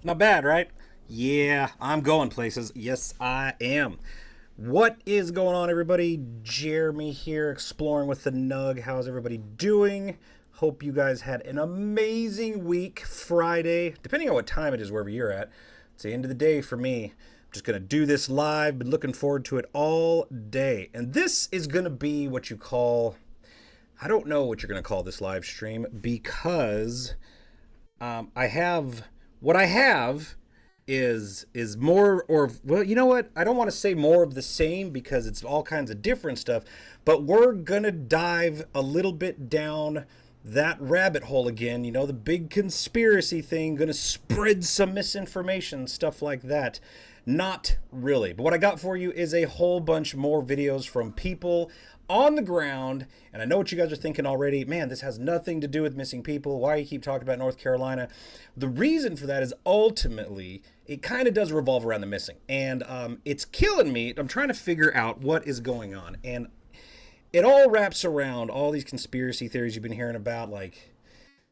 Not bad, right? Yeah, I'm going places. Yes, I am. What is going on, everybody? Jeremy here, exploring with the Nug. How's everybody doing? Hope you guys had an amazing week. Friday, depending on what time it is, wherever you're at. It's the end of the day for me. I'm just going to do this live. Been looking forward to it all day. And this is going to be what you call, I don't know what you're going to call this live stream because I have what I have is more, or well, you know what? I don't want to say more of the same because it's all kinds of different stuff, but we're gonna dive a little bit down that rabbit hole again. You know, the big conspiracy thing, gonna spread some misinformation, stuff like that. Not really. But what I got for you is a whole bunch more videos from people on the ground. And I know what you guys are thinking already. Man, this has nothing to do with missing people. Why do you keep talking about North Carolina? The reason for that is ultimately it kind of does revolve around the missing. And it's killing me. I'm trying to figure out what is going on. And it all wraps around all these conspiracy theories you've been hearing about, like,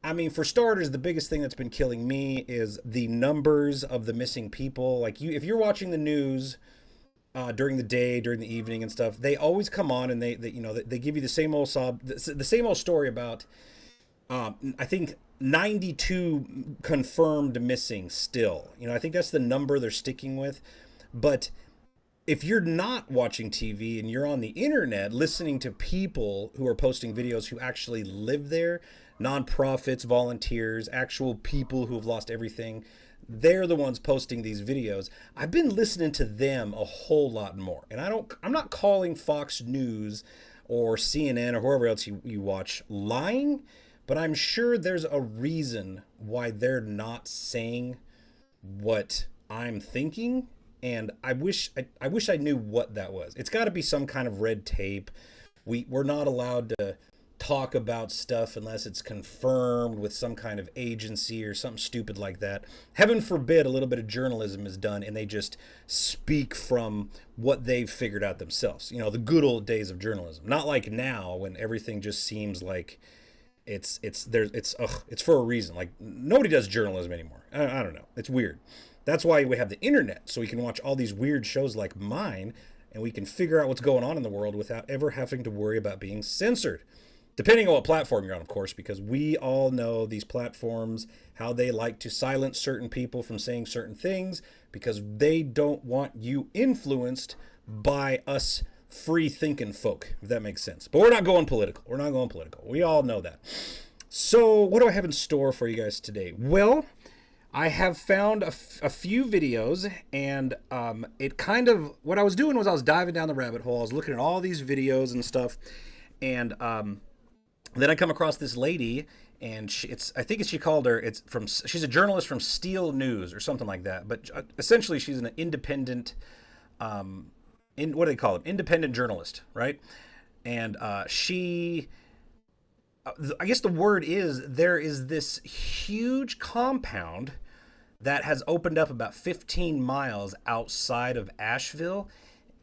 I mean, for starters, the biggest thing that's been killing me is the numbers of the missing people. Like, if you're watching the news during the day, during the evening, and stuff, they always come on and they give you the same old the same old story about I think 92 confirmed missing still. You know, I think that's the number they're sticking with, but if you're not watching TV and you're on the internet listening to people who are posting videos who actually live there, nonprofits, volunteers, actual people who have lost everything, they're the ones posting these videos. I've been listening to them a whole lot more. And I'm not calling Fox News or CNN or whoever else you watch lying, but I'm sure there's a reason why they're not saying what I'm thinking, and I wish I knew what that was. It's got to be some kind of red tape. We're not allowed to talk about stuff unless it's confirmed with some kind of agency or something stupid like that. Heaven forbid a little bit of journalism is done and they just speak from what they've figured out themselves. You know, the good old days of journalism. Not like now when everything just seems like it's for a reason. Like, nobody does journalism anymore. I don't know. It's weird. That's why we have the internet, so we can watch all these weird shows like mine, and we can figure out what's going on in the world without ever having to worry about being censored. Depending on what platform you're on, of course, because we all know these platforms, how they like to silence certain people from saying certain things because they don't want you influenced by us free thinking folk, if that makes sense. But we're not going political. We're not going political. We all know that. So what do I have in store for you guys today? Well, I have found a few videos, and it kind of, what I was doing was I was diving down the rabbit hole. I was looking at all these videos and stuff, and then I come across this lady, and she's a journalist from Steel News or something like that. But essentially, she's an independent, what do they call it? Independent journalist, right? And I guess the word is, there is this huge compound that has opened up about 15 miles outside of Asheville,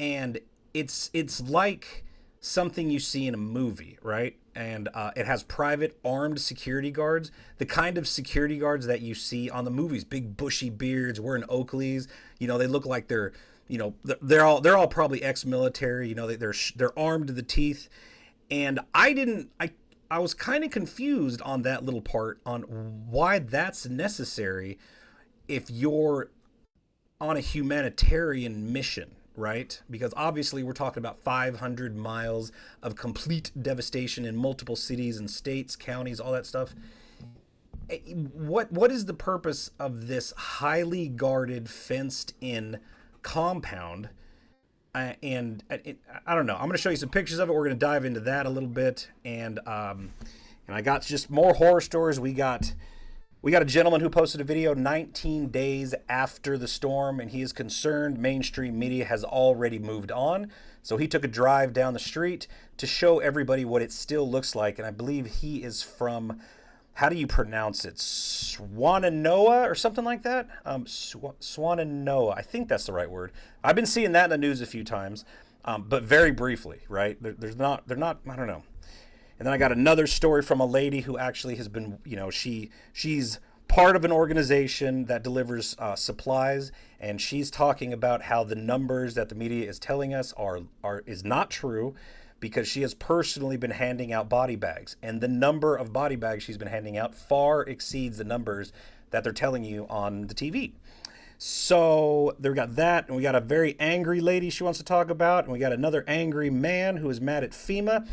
and it's like something you see in a movie, right? And it has private armed security guards, the kind of security guards that you see on the movies, big bushy beards, wearing Oakleys. You know, they look like they're all probably ex-military. You know, they're armed to the teeth, and I was kind of confused on that little part on why that's necessary if you're on a humanitarian mission, right? Because obviously we're talking about 500 miles of complete devastation in multiple cities and states, counties, all that stuff. What is the purpose of this highly guarded, fenced-in compound? I don't know. I'm going to show you some pictures of it. We're going to dive into that a little bit, and I got just more horror stories. We got a gentleman who posted a video 19 days after the storm, and he is concerned mainstream media has already moved on. So he took a drive down the street to show everybody what it still looks like, and I believe he is from, how do you pronounce it? Swannanoa or something like that? Swannanoa. I think that's the right word. I've been seeing that in the news a few times, but very briefly, right? They're not, I don't know. And then I got another story from a lady who actually has been, she's part of an organization that delivers supplies, and she's talking about how the numbers that the media is telling us is not true, because she has personally been handing out body bags, and the number of body bags she's been handing out far exceeds the numbers that they're telling you on the TV. So we got that, and we got a very angry lady she wants to talk about, and we got another angry man who is mad at FEMA,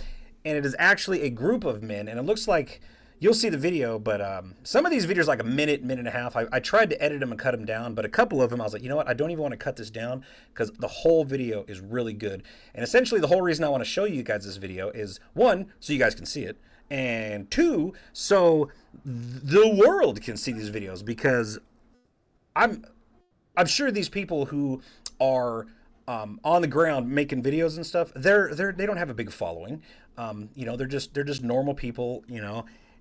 and it is actually a group of men, and it looks like you'll see the video, but some of these videos are like a minute and a half. I tried to edit them and cut them down, but a couple of them I was like, you know what? I don't even want to cut this down because the whole video is really good. And essentially the whole reason I want to show you guys this video is, one, so you guys can see it, and two, so the world can see these videos, because I'm sure these people who are on the ground making videos and stuff, they don't have a big following. They're just normal people,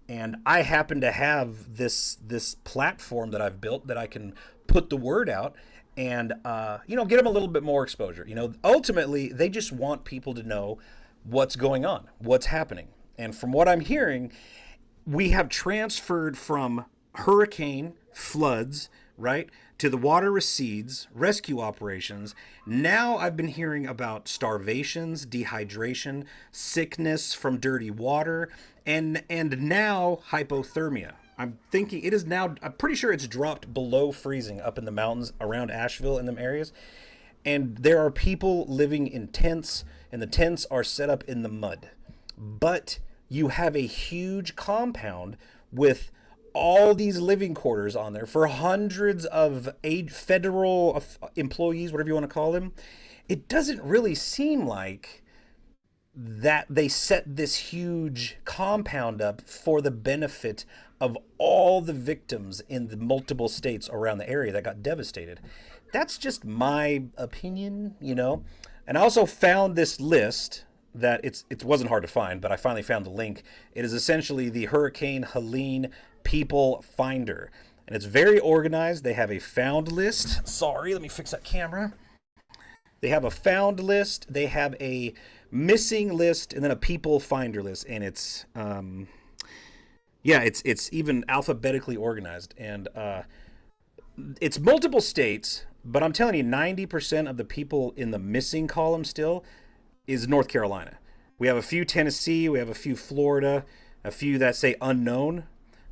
and I happen to have this platform that I've built that I can put the word out and get them a little bit more exposure. Ultimately they just want people to know what's going on, what's happening. And from what I'm hearing, we have transferred from hurricane floods, right, to the water recedes, rescue operations. Now I've been hearing about starvations, dehydration, sickness from dirty water, and now hypothermia. I'm thinking it is now, I'm pretty sure it's dropped below freezing up in the mountains around Asheville and them areas. And there are people living in tents, and the tents are set up in the mud. But you have a huge compound with all these living quarters on there for hundreds of federal employees, whatever you want to call them. It doesn't really seem like that they set this huge compound up for the benefit of all the victims in the multiple states around the area that got devastated. That's just my opinion, And I also found this list that it wasn't hard to find, but I finally found the link. It is essentially the Hurricane Helene People Finder, and it's very organized. They have a found list. Sorry, let me fix that camera. They have a found list, they have a missing list, and then a people finder list, and it's it's even alphabetically organized, and it's multiple states, but I'm telling you, 90% of the people in the missing column still is North Carolina. We have a few Tennessee, we have a few Florida, a few that say unknown,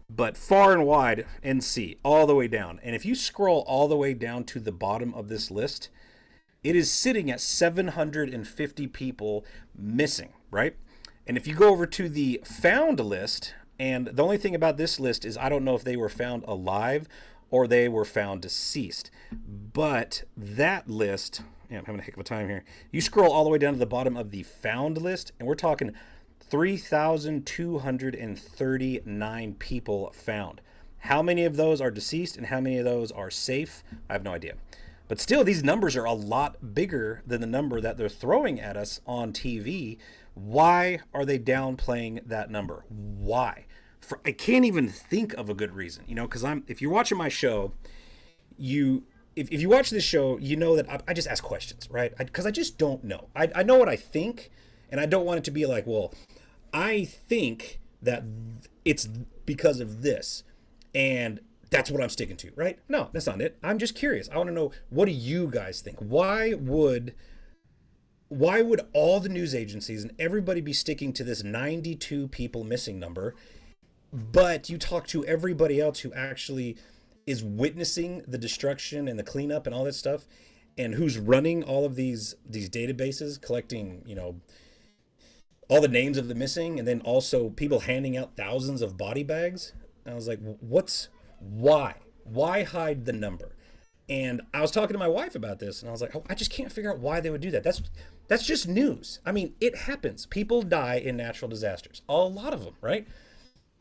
but far and wide NC, all the way down. And if you scroll all the way down to the bottom of this list, it is sitting at 750 people missing, right? And if you go over to the found list, and the only thing about this list is I don't know if they were found alive or they were found deceased. But that list, I'm having a heck of a time here. You scroll all the way down to the bottom of the found list, and we're talking 3,239 people found. How many of those are deceased and how many of those are safe? I have no idea. But still, these numbers are a lot bigger than the number that they're throwing at us on TV. Why are they downplaying that number? Why? I can't even think of a good reason, because if you're watching my show, if you watch this show, you know that I just ask questions, right? Because I just don't know. I know what I think, and I don't want it to be like, well, I think that it's because of this, and that's what I'm sticking to, right? No, that's not it. I'm just curious. I want to know, what do you guys think? Why would all the news agencies and everybody be sticking to this 92 people missing number, but you talk to everybody else who actually is witnessing the destruction and the cleanup and all that stuff, and who's running all of these databases, collecting, all the names of the missing, and then also people handing out thousands of body bags? And I was like, why hide the number? And I was talking to my wife about this, and I was like, I just can't figure out why they would do that. That's just news. I mean, it happens. People die in natural disasters, a lot of them, right?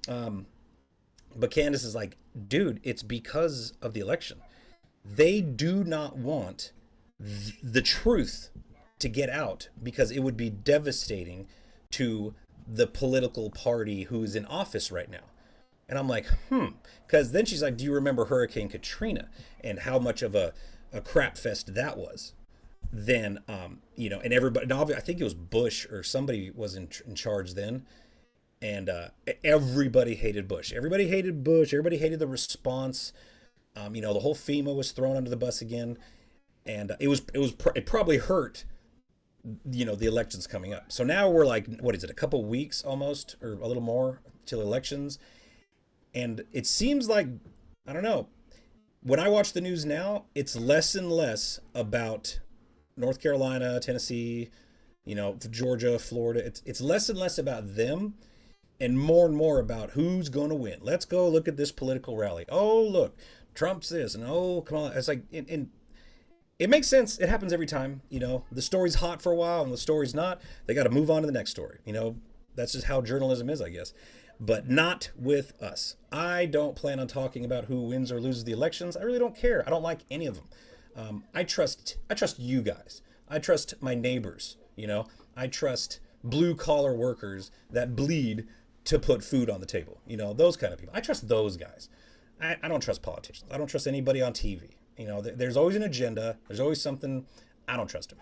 But Candace is like, dude, it's because of the election. They do not want the truth to get out, because it would be devastating to the political party who's in office right now. And I'm like, because then she's like, do you remember Hurricane Katrina and how much of a crap fest that was? Then, and everybody, I think it was Bush or somebody was in charge then. and everybody hated Bush. Everybody hated Bush. Everybody hated the response. The whole FEMA was thrown under the bus again, and it probably hurt. The elections coming up. So now we're like, what is it? A couple weeks almost, or a little more till elections, and it seems like, I don't know. When I watch the news now, it's less and less about North Carolina, Tennessee, Georgia, Florida. It's less and less about them and more about who's going to win. Let's go look at this political rally. Oh, look, Trump's this, and oh, come on. It's like, it makes sense. It happens every time. The story's hot for a while and the story's not. They got to move on to the next story. That's just how journalism is, I guess. But not with us. I don't plan on talking about who wins or loses the elections. I really don't care. I don't like any of them. I trust you guys. I trust my neighbors. I trust blue collar workers that bleed to put food on the table. Those kind of people. I trust those guys. I don't trust politicians. I don't trust anybody on TV. There's always an agenda. There's always something. I don't trust them.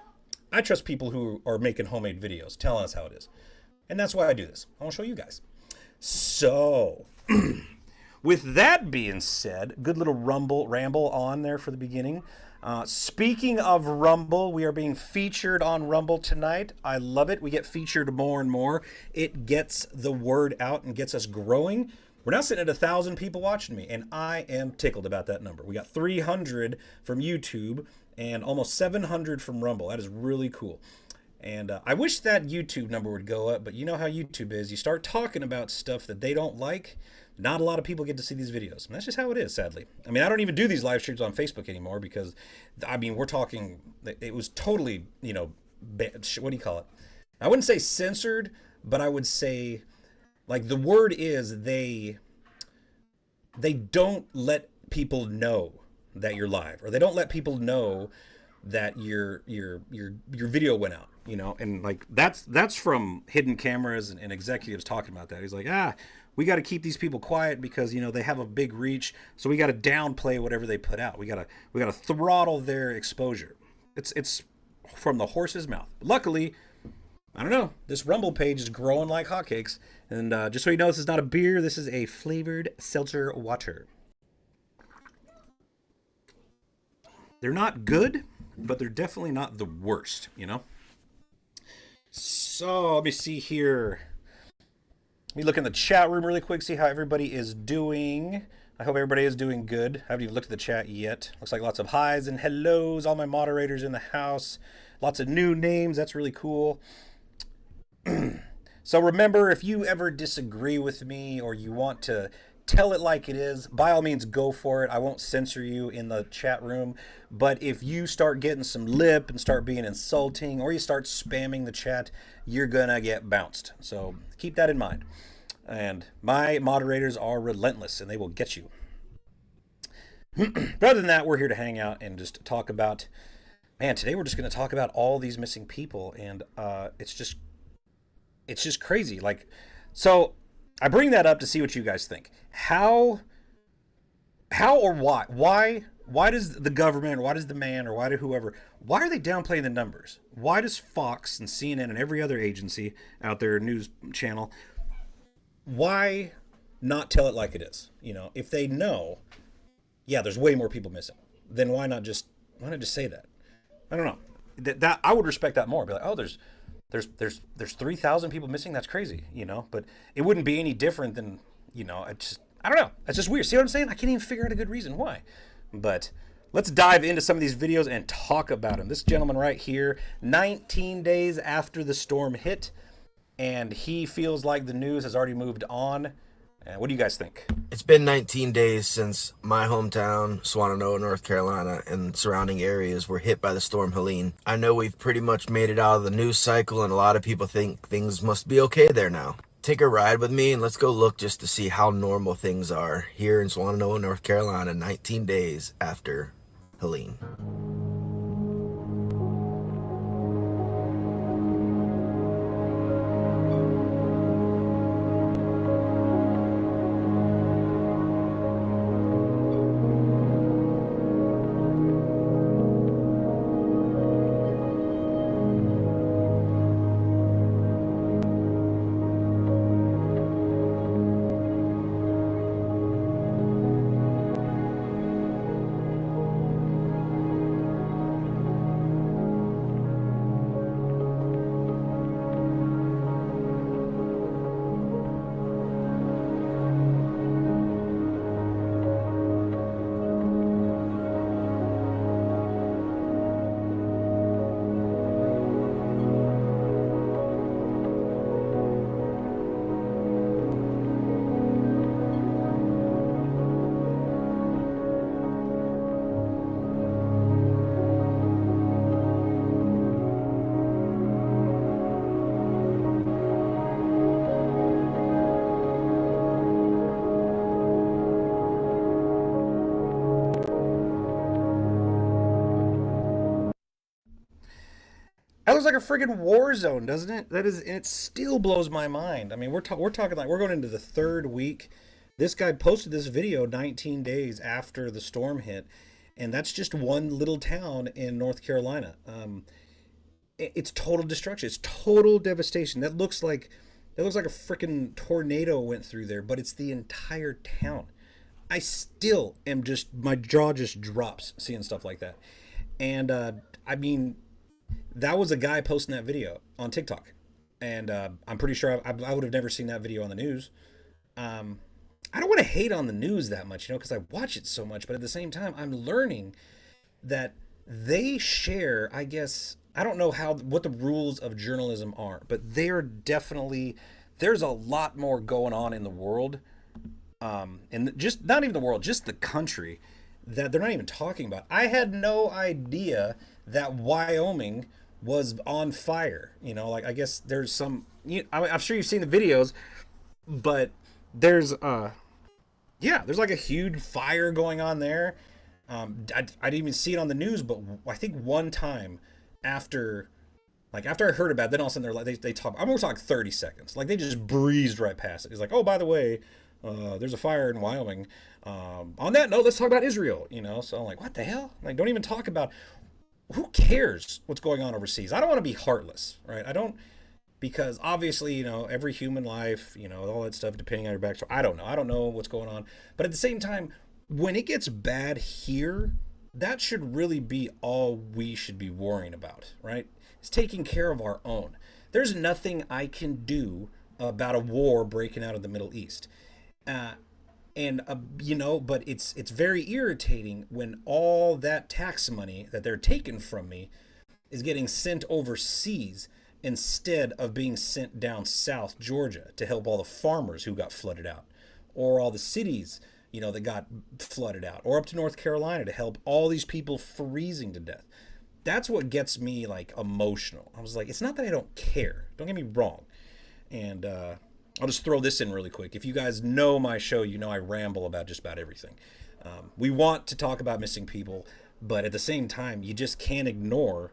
I trust people who are making homemade videos, telling us how it is. And that's why I do this. I want to show you guys. So, with that being said, good little ramble on there for the beginning. Speaking of Rumble, we are being featured on Rumble tonight. I love it. We get featured more and more. It gets the word out and gets us growing. We're now sitting at 1,000 people watching me, and I am tickled about that number. We got 300 from YouTube and almost 700 from Rumble. That is really cool. And I wish that YouTube number would go up, but you know how YouTube is. You start talking about stuff that they don't like, not a lot of people get to see these videos. And that's just how it is, sadly. I mean, I don't even do these live streams on Facebook anymore because, we're talking, it was totally, what do you call it? I wouldn't say censored, but I would say, like, the word is they don't let people know that you're live, or they don't let people know that your video went out, and like that's from hidden cameras and executives talking about that. He's like, we got to keep these people quiet because they have a big reach, so we got to downplay whatever they put out. We gotta throttle their exposure. It's from the horse's mouth. Luckily, I don't know, this Rumble page is growing like hotcakes. And just so you know, this is not a beer. This is a flavored seltzer water. They're not good, but they're definitely not the worst, So, let me see here. Let me look in the chat room really quick, see how everybody is doing. I hope everybody is doing good. I haven't even looked at the chat yet. Looks like lots of highs and hellos. All my moderators in the house. Lots of new names. That's really cool. So remember, if you ever disagree with me or you want to tell it like it is, by all means, go for it. I won't censor you in the chat room. But if you start getting some lip and start being insulting or you start spamming the chat, you're going to get bounced. So keep that in mind. And my moderators are relentless and they will get you. But other than that, we're here to hang out and just talk about, today we're just going to talk about all these missing people. And it's just crazy. Like, so I bring that up to see what you guys think. How or why does the government, or why does the man, or why do whoever, why are they downplaying the numbers? Why does Fox and CNN and every other agency out there, news channel, why not tell it like it is? If they know, there's way more people missing, then why not just say that? I don't know. That I would respect that more. Be like, oh, there's 3,000 people missing. That's crazy, but it wouldn't be any different than, I don't know. That's just weird. See what I'm saying? I can't even figure out a good reason why. But let's dive into some of these videos and talk about them. This gentleman right here, 19 days after the storm hit, and he feels like the news has already moved on. What do you guys think? It's been 19 days since my hometown, Swannanoa, North Carolina, and surrounding areas were hit by the storm Helene. I know we've pretty much made it out of the news cycle, and a lot of people think things must be okay there now. Take a ride with me and let's go look just to see how normal things are here in Swannanoa, North Carolina, 19 days after Helene. looks like a friggin' war zone, doesn't it? That is, and it still blows my mind. I mean, we're talking like we're going into the third week. This guy posted this video 19 days after the storm hit, and that's just one little town in North Carolina. It's total destruction. It's total devastation. That looks like a freaking tornado went through there, but it's the entire town. I still am just, my jaw just drops seeing stuff like that. And I mean, that was a guy posting that video on TikTok, and I'm pretty sure I would have never seen that video on the news. I don't want to hate on the news that much, because I watch it so much, but at the same time, I'm learning that they share, I guess, I don't know what the rules of journalism are, but there's a lot more going on in the world, and just not even the world, just the country, that they're not even talking about. I had no idea that Wyoming was on fire. Like, I guess there's some, I'm sure you've seen the videos, but there's like a huge fire going on there. I didn't even see it on the news, but I think one time after I heard about it, then all of a sudden they're like, they talk, I'm going to talk 30 seconds. Like, they just breezed right past it. It's like, oh, by the way, there's a fire in Wyoming. On that note, let's talk about Israel, So I'm like, what the hell? Like, don't even talk about, who cares what's going on overseas? I don't want to be heartless, right? I don't, because obviously, every human life, all that stuff, depending on your backstory, I don't know what's going on. But at the same time, when it gets bad here, that should really be all we should be worrying about, right? It's taking care of our own. There's nothing I can do about a war breaking out in the Middle East. But it's very irritating when all that tax money that they're taking from me is getting sent overseas instead of being sent down South Georgia to help all the farmers who got flooded out, or all the cities, that got flooded out, or up to North Carolina to help all these people freezing to death. That's what gets me, like, emotional. I was like, it's not that I don't care. Don't get me wrong. And I'll just throw this in really quick. If you guys know my show, I ramble about just about everything. We want to talk about missing people, but at the same time, you just can't ignore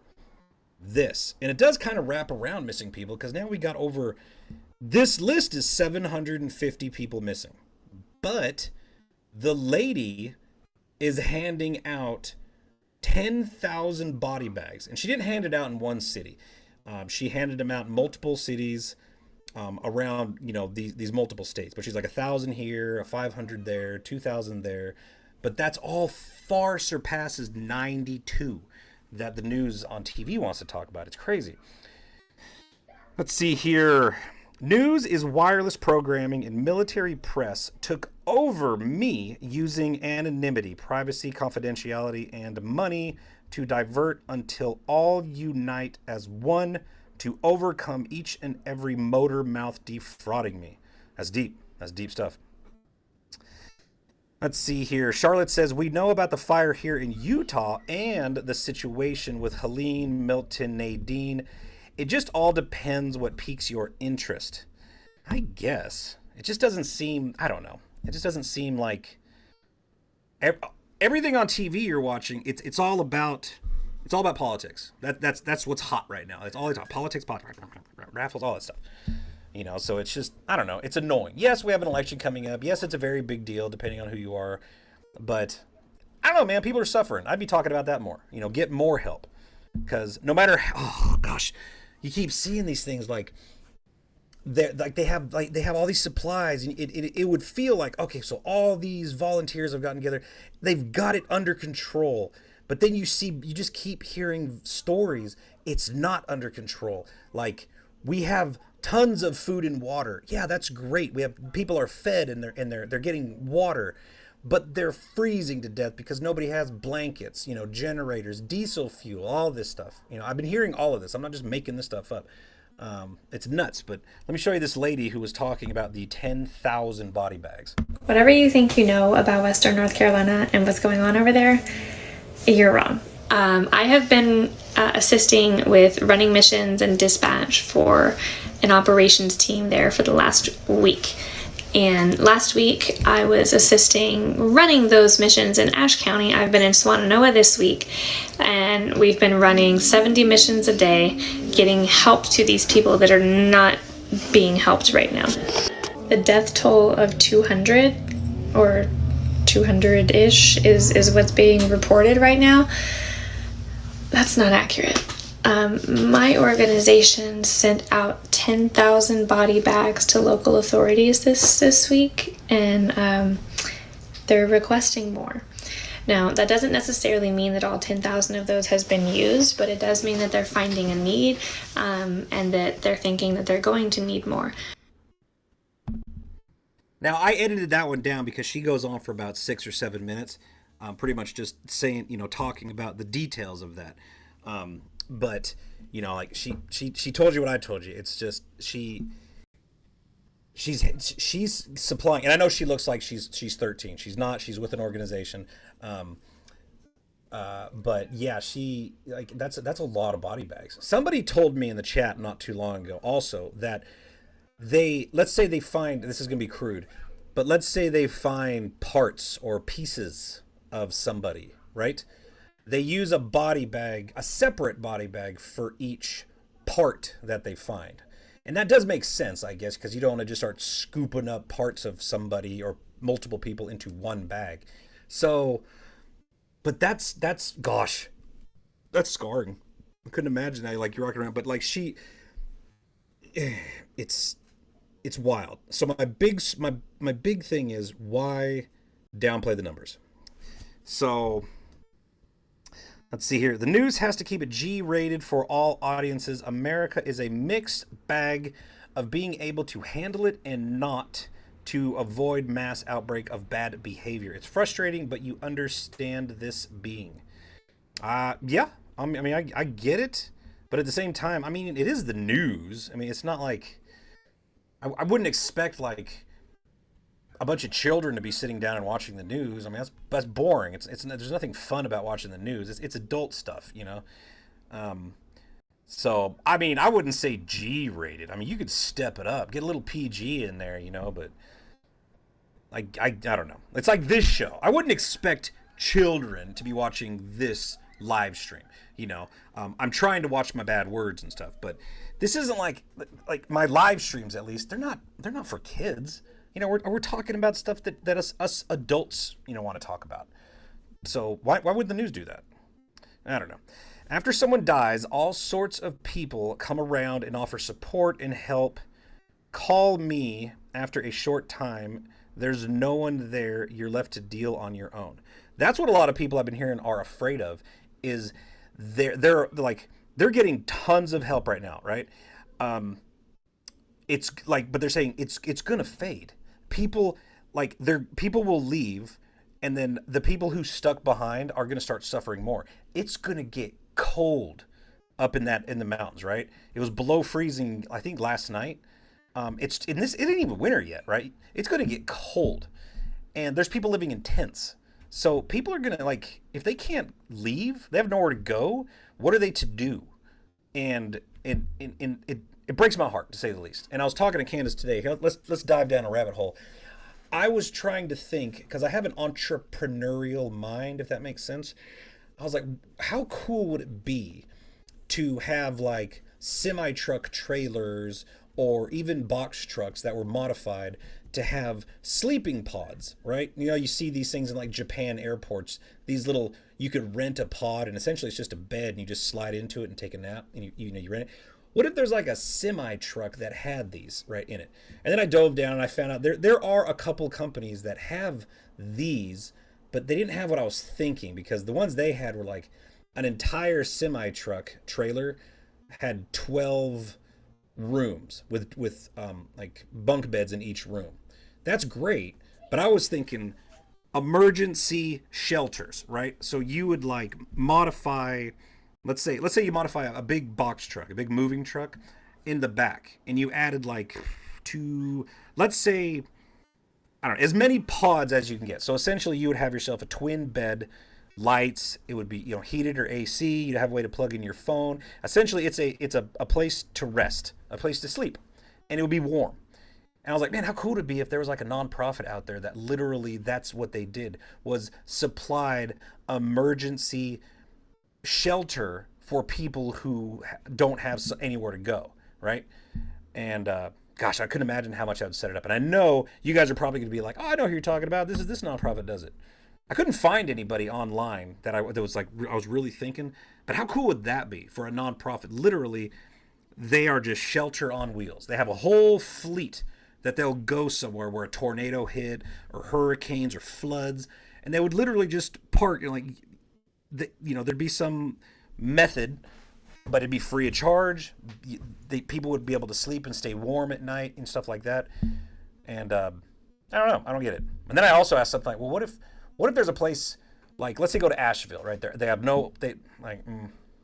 this. And it does kind of wrap around missing people, because now we got over, this list is 750 people missing. But the lady is handing out 10,000 body bags, and she didn't hand it out in one city. She handed them out in multiple cities around, these multiple states. But she's like 1,000 here, 500 there, 2,000 there. But that's all far surpasses 92 that the news on TV wants to talk about. It's crazy. Let's see here. News is wireless programming and military press took over me using anonymity, privacy, confidentiality, and money to divert until all unite as one to overcome each and every motor mouth defrauding me. That's deep. That's deep stuff. Let's see here. Charlotte says, we know about the fire here in Utah and the situation with Helene, Milton, Nadine. It just all depends what piques your interest. I guess. It just doesn't seem, I don't know. It just doesn't seem like everything on TV you're watching, it's all about politics. That's what's hot right now. It's all it's politics, raffles, all that stuff. So it's just, I don't know. It's annoying. Yes, we have an election coming up. Yes, it's a very big deal depending on who you are. But I don't know, man. People are suffering. I'd be talking about that more. Get more help. Because no matter how, oh gosh, you keep seeing these things like they have all these supplies, and it would feel like, okay, so all these volunteers have gotten together, they've got it under control. But then you just keep hearing stories. It's not under control. Like, we have tons of food and water. Yeah, that's great. People are fed and they're getting water, but they're freezing to death because nobody has blankets, generators, diesel fuel, all this stuff. I've been hearing all of this. I'm not just making this stuff up. It's nuts. But let me show you this lady who was talking about the 10,000 body bags. Whatever you think you know about Western North Carolina and what's going on over there, you're wrong. I have been assisting with running missions and dispatch for an operations team there for the last week. And last week I was assisting running those missions in Ashe County. I've been in Swannanoa this week, and we've been running 70 missions a day, getting help to these people that are not being helped right now. The death toll of 200 or 200-ish is what's being reported right now. That's not accurate. My organization sent out 10,000 body bags to local authorities this week, and they're requesting more. Now, that doesn't necessarily mean that all 10,000 of those has been used, but it does mean that they're finding a need, and that they're thinking that they're going to need more. Now, I edited that one down because she goes on for about 6 or 7 minutes, pretty much just saying, talking about the details of that. But, like she told you what I told you. It's just she's supplying, and I know she looks like she's 13. She's not. She's with an organization. But yeah, that's a lot of body bags. Somebody told me in the chat not too long ago also that let's say they find, this is going to be crude, but let's say they find parts or pieces of somebody, right? They use a body bag, a separate body bag for each part that they find. And that does make sense, I guess, because you don't want to just start scooping up parts of somebody or multiple people into one bag. So, but that's gosh, that's scarring. I couldn't imagine that, like, you're walking around, but like it's wild. So my big thing is, why downplay the numbers? So let's see here. The news has to keep it G-rated for all audiences. America is a mixed bag of being able to handle it and not, to avoid mass outbreak of bad behavior. It's frustrating, but you understand this being. Yeah. I mean, I get it, but at the same time, I mean, it is the news. I mean, it's not like, I wouldn't expect like a bunch of children to be sitting down and watching the news. I mean, that's boring. It's there's nothing fun about watching the news. It's adult stuff, So I mean, I wouldn't say G-rated. I mean, you could step it up, get a little PG in there, but I don't know. It's like this show. I wouldn't expect children to be watching this live stream. I'm trying to watch my bad words and stuff, but this isn't like my live streams. At least they're not for kids. We're talking about stuff that us adults, want to talk about. So why would the news do that? I don't know. After someone dies, all sorts of people come around and offer support and help. Call me after a short time. There's no one there. You're left to deal on your own. That's what a lot of people I've been hearing are afraid of, is they're getting tons of help right now, right? It's like, but they're saying it's gonna fade. People will leave, and then the people who stuck behind are gonna start suffering more. It's gonna get cold up in the mountains, right? It was below freezing, I think, last night. It ain't even winter yet, right? It's gonna get cold, and there's people living in tents. So people are gonna, like, if they can't leave, they have nowhere to go. What are they to do? And it breaks my heart, to say the least. And I was talking to Candace today. Let's dive down a rabbit hole. I was trying to think, because I have an entrepreneurial mind, if that makes sense. I was like, how cool would it be to have like semi-truck trailers or even box trucks that were modified to have sleeping pods, right? You see these things in like Japan airports, these little, you could rent a pod, and essentially it's just a bed and you just slide into it and take a nap, and you rent it. What if there's like a semi truck that had these right in it? And then I dove down and I found out there are a couple companies that have these, but they didn't have what I was thinking, because the ones they had were like an entire semi truck trailer had 12 rooms with like bunk beds in each room. That's great, but I was thinking emergency shelters, right? So you would like modify, let's say you modify a big box truck, a big moving truck in the back, and you added like let's say, I don't know, as many pods as you can get. So essentially you would have yourself a twin bed, lights, it would be heated or AC, you'd have a way to plug in your phone. Essentially it's a place to rest, a place to sleep, and it would be warm. And I was like, man, how cool would it be if there was like a nonprofit out there that literally that's what they did, was supplied emergency shelter for people who don't have anywhere to go, right? And gosh, I couldn't imagine how much I would set it up. And I know you guys are probably going to be like, oh, I know who you're talking about. This nonprofit does it. I couldn't find anybody online that was like, I was really thinking, but how cool would that be for a nonprofit? Literally, they are just shelter on wheels. They have a whole fleet that they'll go somewhere where a tornado hit or hurricanes or floods, and they would literally just park and there'd be some method, but it'd be free of charge. People would be able to sleep and stay warm at night and stuff like that. And I don't know, I don't get it. And then I also asked something like, well, what if there's a place like, let's say go to Asheville, right there.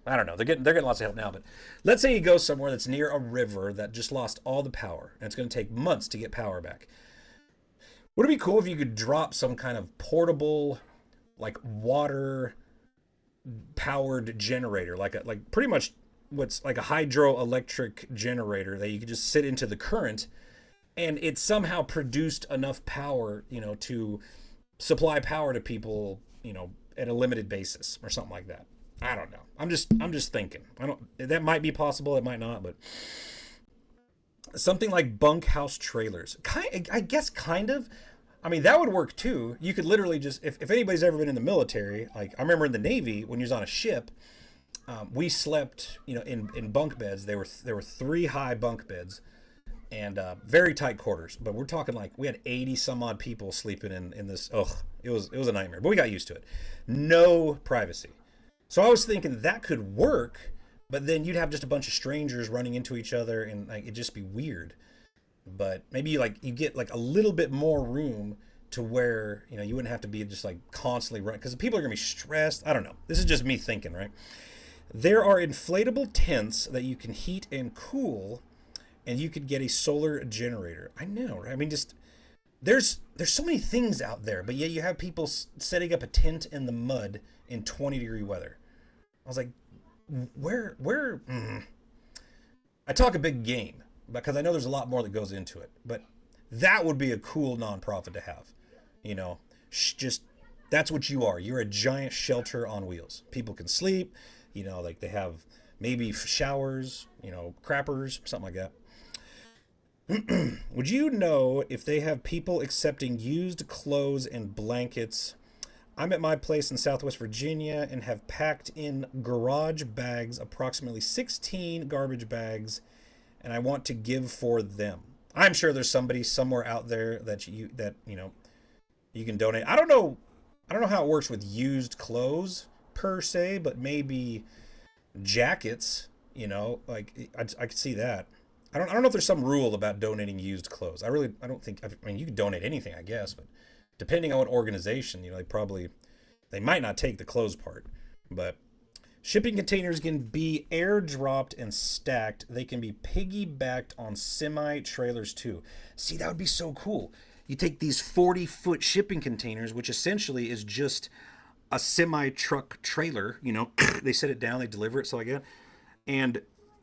I don't know. They're getting lots of help now, but let's say you go somewhere that's near a river that just lost all the power, and it's going to take months to get power back. Would it be cool if you could drop some kind of portable, like water powered generator, like pretty much what's like a hydroelectric generator that you could just sit into the current, and it somehow produced enough power, to supply power to people, at a limited basis or something like that. I don't know. I'm just thinking. That might be possible. It might not, but something like bunkhouse trailers. I guess kind of. I mean, that would work too. You could literally just, if anybody's ever been in the military, like I remember in the Navy when you was on a ship, we slept, in bunk beds. There were 3 high bunk beds, and very tight quarters. But we're talking like we had 80 some odd people sleeping in this. It was a nightmare. But we got used to it. No privacy. So I was thinking that could work, but then you'd have just a bunch of strangers running into each other, and like it'd just be weird. But maybe you get like a little bit more room to where you wouldn't have to be just like constantly running, because people are gonna be stressed. I don't know. This is just me thinking, right? There are inflatable tents that you can heat and cool, and you could get a solar generator. I know, right? I mean, just there's so many things out there, but yet you have people setting up a tent in the mud in 20-degree weather. I was like, where? I talk a big game because I know there's a lot more that goes into it, but that would be a cool nonprofit to have. Just that's what you are. You're a giant shelter on wheels. People can sleep. Like they have maybe showers. Crappers, something like that. Would you know if they have people accepting used clothes and blankets? I'm at my place in Southwest Virginia and have packed in garage bags, approximately 16 garbage bags, and I want to give for them. I'm sure there's somebody somewhere out there that you can donate. I don't know how it works with used clothes per se, but maybe jackets, like I could see that. I don't know if there's some rule about donating used clothes. I don't think, you could donate anything, I guess, but depending on what organization, they might not take the clothes part. But shipping containers can be airdropped and stacked. They can be piggybacked on semi-trailers too. See, that would be so cool. You take these 40-foot shipping containers, which essentially is just a semi-truck trailer, they set it down, they deliver it, so I get, and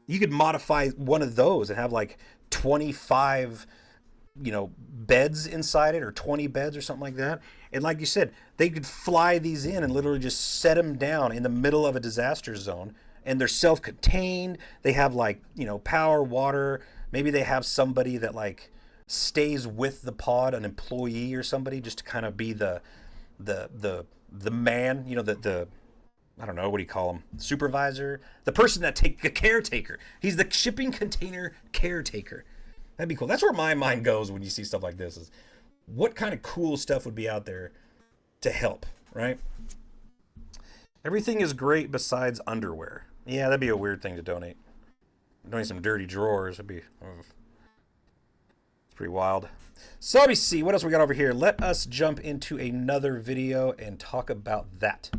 you could modify one of those and have like 25 beds inside it, or 20 beds or something like that. And like you said, they could fly these in and literally just set them down in the middle of a disaster zone, and they're self-contained. They have like, power, water. Maybe they have somebody that like stays with the pod, an employee or somebody, just to kind of be the man, the I don't know, what do you call him? Supervisor? The person that the caretaker. He's the shipping container caretaker. That'd be cool. That's where my mind goes when you see stuff like this, is what kind of cool stuff would be out there to help, right? Everything is great besides underwear. Yeah, that'd be a weird thing to donate. Donate some dirty drawers. That'd be, it's pretty wild. So let me see, what else we got over here? Let us jump into another video and talk about that.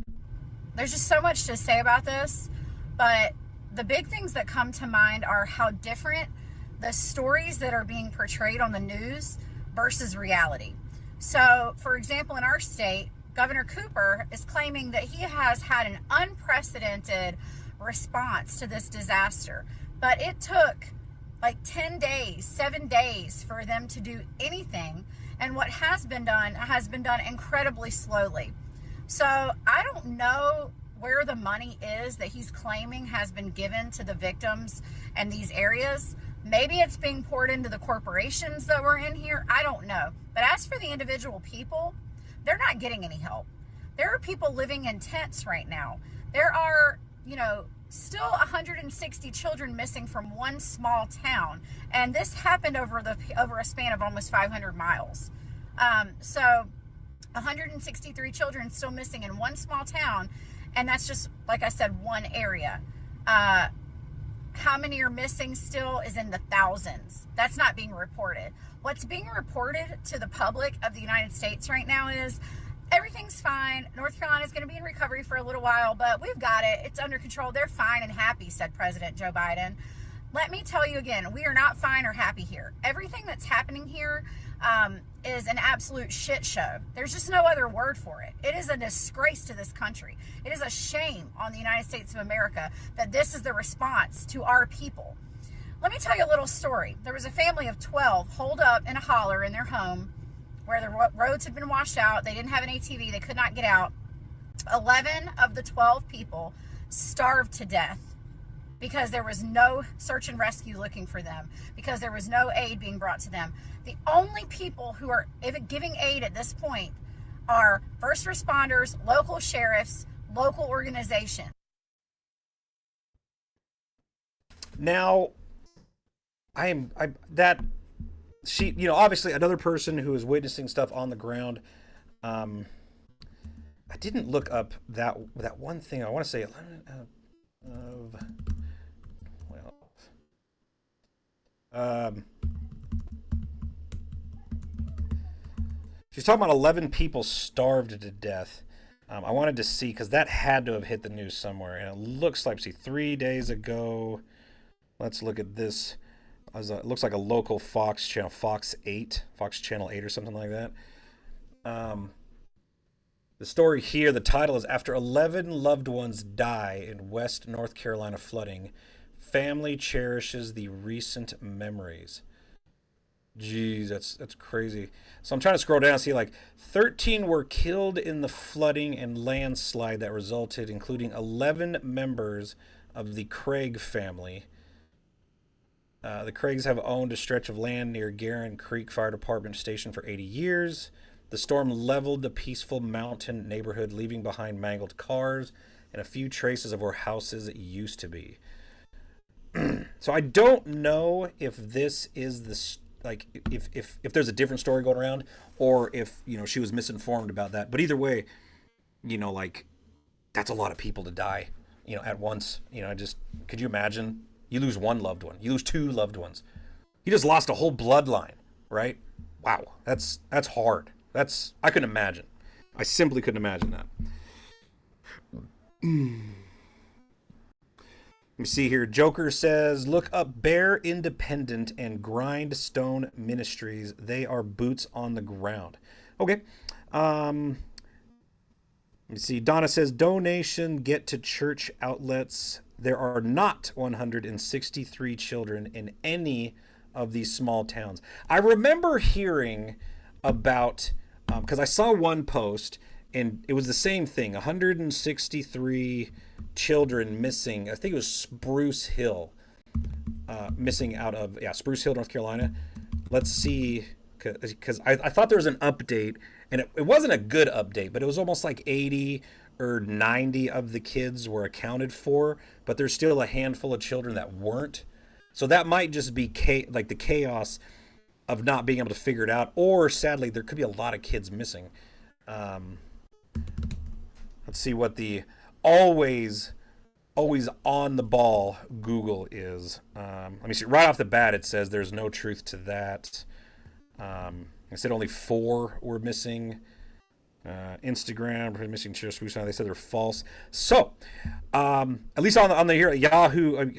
There's just so much to say about this, but the big things that come to mind are how different the stories that are being portrayed on the news versus reality. So, for example, in our state, Governor Cooper is claiming that he has had an unprecedented response to this disaster, but it took like 10 days, 7 days for them to do anything. And what has been done incredibly slowly. So I don't know where the money is that he's claiming has been given to the victims and these areas. Maybe it's being poured into the corporations that were in here. I don't know. But as for the individual people, they're not getting any help. There are people living in tents right now. There are, still 160 children missing from one small town. And this happened over a span of almost 500 miles. So 163 children still missing in one small town. And that's just, like I said, one area. How many are missing still is in the thousands. That's not being reported. What's being reported to the public of the United States right now is everything's fine. North Carolina is going to be in recovery for a little while, but we've got it. It's under control. They're fine and happy, said President Joe Biden. Let me tell you again, we are not fine or happy here. Everything that's happening here is an absolute shit show. There's just no other word for it. It is a disgrace to this country. It is a shame on the United States of America that this is the response to our people. Let me tell you a little story. There was a family of 12 holed up in a holler in their home where the roads had been washed out. They didn't have an ATV. They could not get out. 11 of the 12 people starved to death because there was no search and rescue looking for them, because there was no aid being brought to them. The only people who are giving aid at this point are first responders, local sheriffs, local organizations. Now, obviously another person who is witnessing stuff on the ground. I didn't look up that one thing. I want to say 11 of 12. She's talking about 11 people starved to death. I wanted to see, because that had to have hit the news somewhere, and it looks like, 3 days ago. Let's look at this. It looks like a local Fox channel, Fox Channel 8 or something like that. The story here, the title is, After 11 Loved Ones Die in West North Carolina Flooding, Family Cherishes the Recent Memories. Jeez, that's crazy. So I'm trying to scroll down and see, 13 were killed in the flooding and landslide that resulted, including 11 members of the Craig family. The Craigs have owned a stretch of land near Guerin Creek Fire Department Station for 80 years. The storm leveled the peaceful mountain neighborhood, leaving behind mangled cars and a few traces of where houses used to be. So I don't know if this is if there's a different story going around, or if she was misinformed about that. But either way, that's a lot of people to die, at once. Could you imagine? You lose one loved one. You lose two loved ones. You just lost a whole bloodline, right? Wow, that's hard. I couldn't imagine. I simply couldn't imagine that. Let me see here. Joker says, look up Bear Independent and Grindstone Ministries. They are boots on the ground. Okay. Let me see. Donna says, donation get to church outlets. There are not 163 children in any of these small towns. I remember hearing about, because I saw one post, and it was the same thing, 163 children missing. I think it was Spruce Hill, missing out of, Spruce Hill, North Carolina. Let's see, because I thought there was an update, and it wasn't a good update, but it was almost like 80 or 90 of the kids were accounted for, but there's still a handful of children that weren't. So that might just be the chaos of not being able to figure it out, or sadly, there could be a lot of kids missing. Let's see what the always on the ball Google is. Let me see. Right off the bat, it says there's no truth to that. It said only 4 were missing. Instagram missing Cheers Spruce. They said they're false. So, at least on the here Yahoo.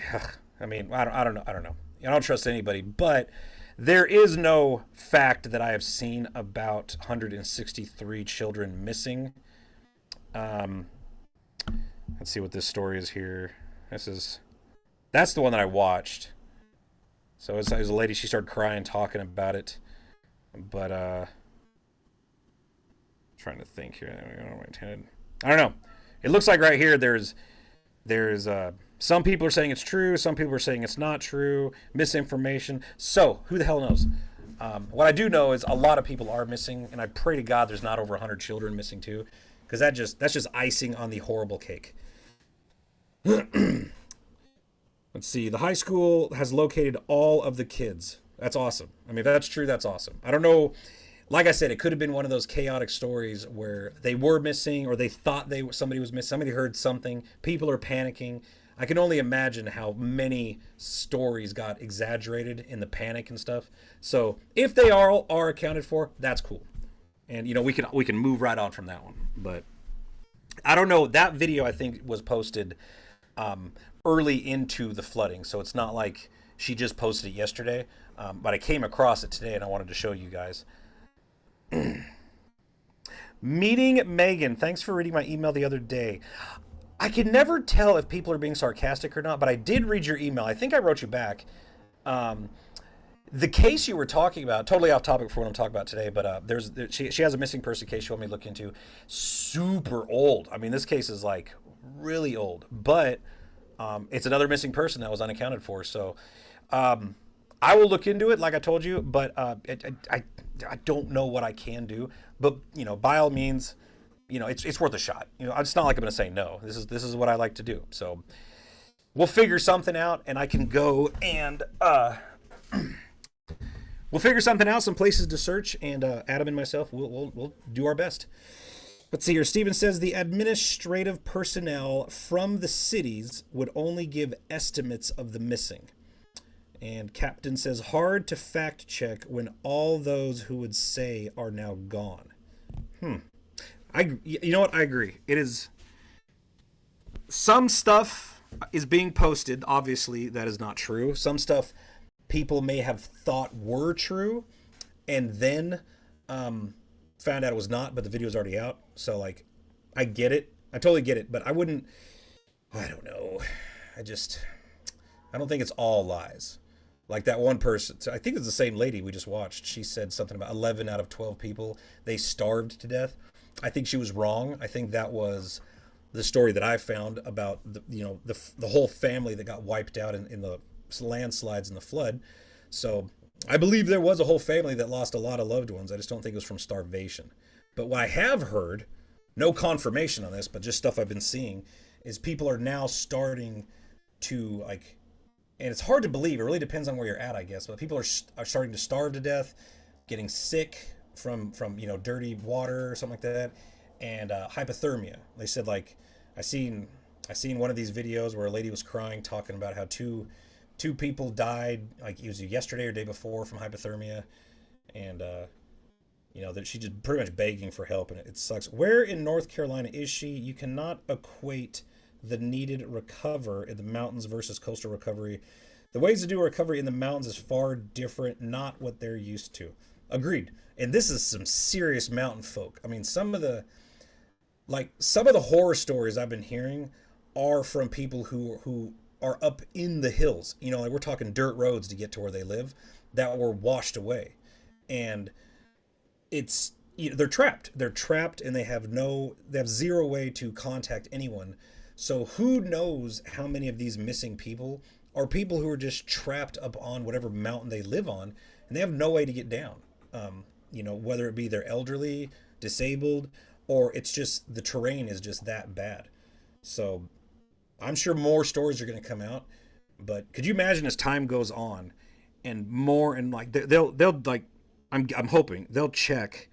I mean, I don't know. I don't trust anybody, but there is no fact that I have seen about 163 children missing. Let's see what this story is here. That's the one that I watched. So it was a lady, she started crying, talking about it. But, trying to think here. I don't know. It looks like right here there's some people are saying it's true, some people are saying it's not true, misinformation. So, who the hell knows? What I do know is a lot of people are missing, and I pray to God there's not over 100 children missing too, because that's just icing on the horrible cake. Let's see. The high school has located all of the kids. That's awesome. I mean, if that's true, that's awesome. I don't know. Like I said, it could have been one of those chaotic stories where they were missing, or they thought somebody was missing. Somebody heard something. People are panicking. I can only imagine how many stories got exaggerated in the panic and stuff. So if they are accounted for, that's cool. And we can move right on from that one. But I don't know. That video I think was posted early into the flooding, so it's not like she just posted it yesterday. But I came across it today, and I wanted to show you guys. Meeting Megan. Thanks for reading my email the other day. I can never tell if people are being sarcastic or not, but I did read your email. I think I wrote you back. The case you were talking about, totally off topic for what I'm talking about today, but she has a missing person case she wanted me to look into. Super old. I mean, this case is like really old, but it's another missing person that was unaccounted for. So I will look into it, like I told you, but I don't know what I can do. But by all means, it's worth a shot. It's not like I'm going to say no. This is what I like to do. So we'll figure something out, and I can go and we'll figure something out, some places to search, and Adam and myself, we'll do our best. Let's see here. Steven says the administrative personnel from the cities would only give estimates of the missing. And Captain says hard to fact check when all those who would say are now gone. You know what? I agree. It is. Some stuff is being posted. Obviously, that is not true. Some stuff people may have thought were true, and then found out it was not. But the video is already out, so I get it. I totally get it. But I wouldn't. I don't know. I don't think it's all lies. Like that one person, I think it's the same lady we just watched. She said something about 11 out of 12 people, they starved to death. I think she was wrong. I think that was the story that I found about the whole family that got wiped out in the landslides and the flood. So I believe there was a whole family that lost a lot of loved ones. I just don't think it was from starvation. But what I have heard, no confirmation on this, but just stuff I've been seeing, is people are now starting to and it's hard to believe. It really depends on where you're at, I guess. But people are starting to starve to death, getting sick from dirty water or something like that, and hypothermia. They said I seen one of these videos where a lady was crying, talking about how two people died, it was yesterday or day before, from hypothermia, and that she's just pretty much begging for help, and it sucks. Where in North Carolina is she? You cannot equate the needed recover in the mountains versus coastal recovery. The ways to do a recovery in the mountains is far different, not what they're used to. Agreed. And this is some serious mountain folk. I mean, some of the horror stories I've been hearing are from people who are up in the hills. We're talking dirt roads to get to where they live that were washed away. And they're trapped. They're trapped, and they have zero way to contact anyone. So who knows how many of these missing people are people who are just trapped up on whatever mountain they live on, and they have no way to get down. Whether it be they're elderly, disabled, or it's just the terrain is just that bad. So I'm sure more stories are going to come out, but could you imagine as time goes on and more, and they'll I'm hoping they'll check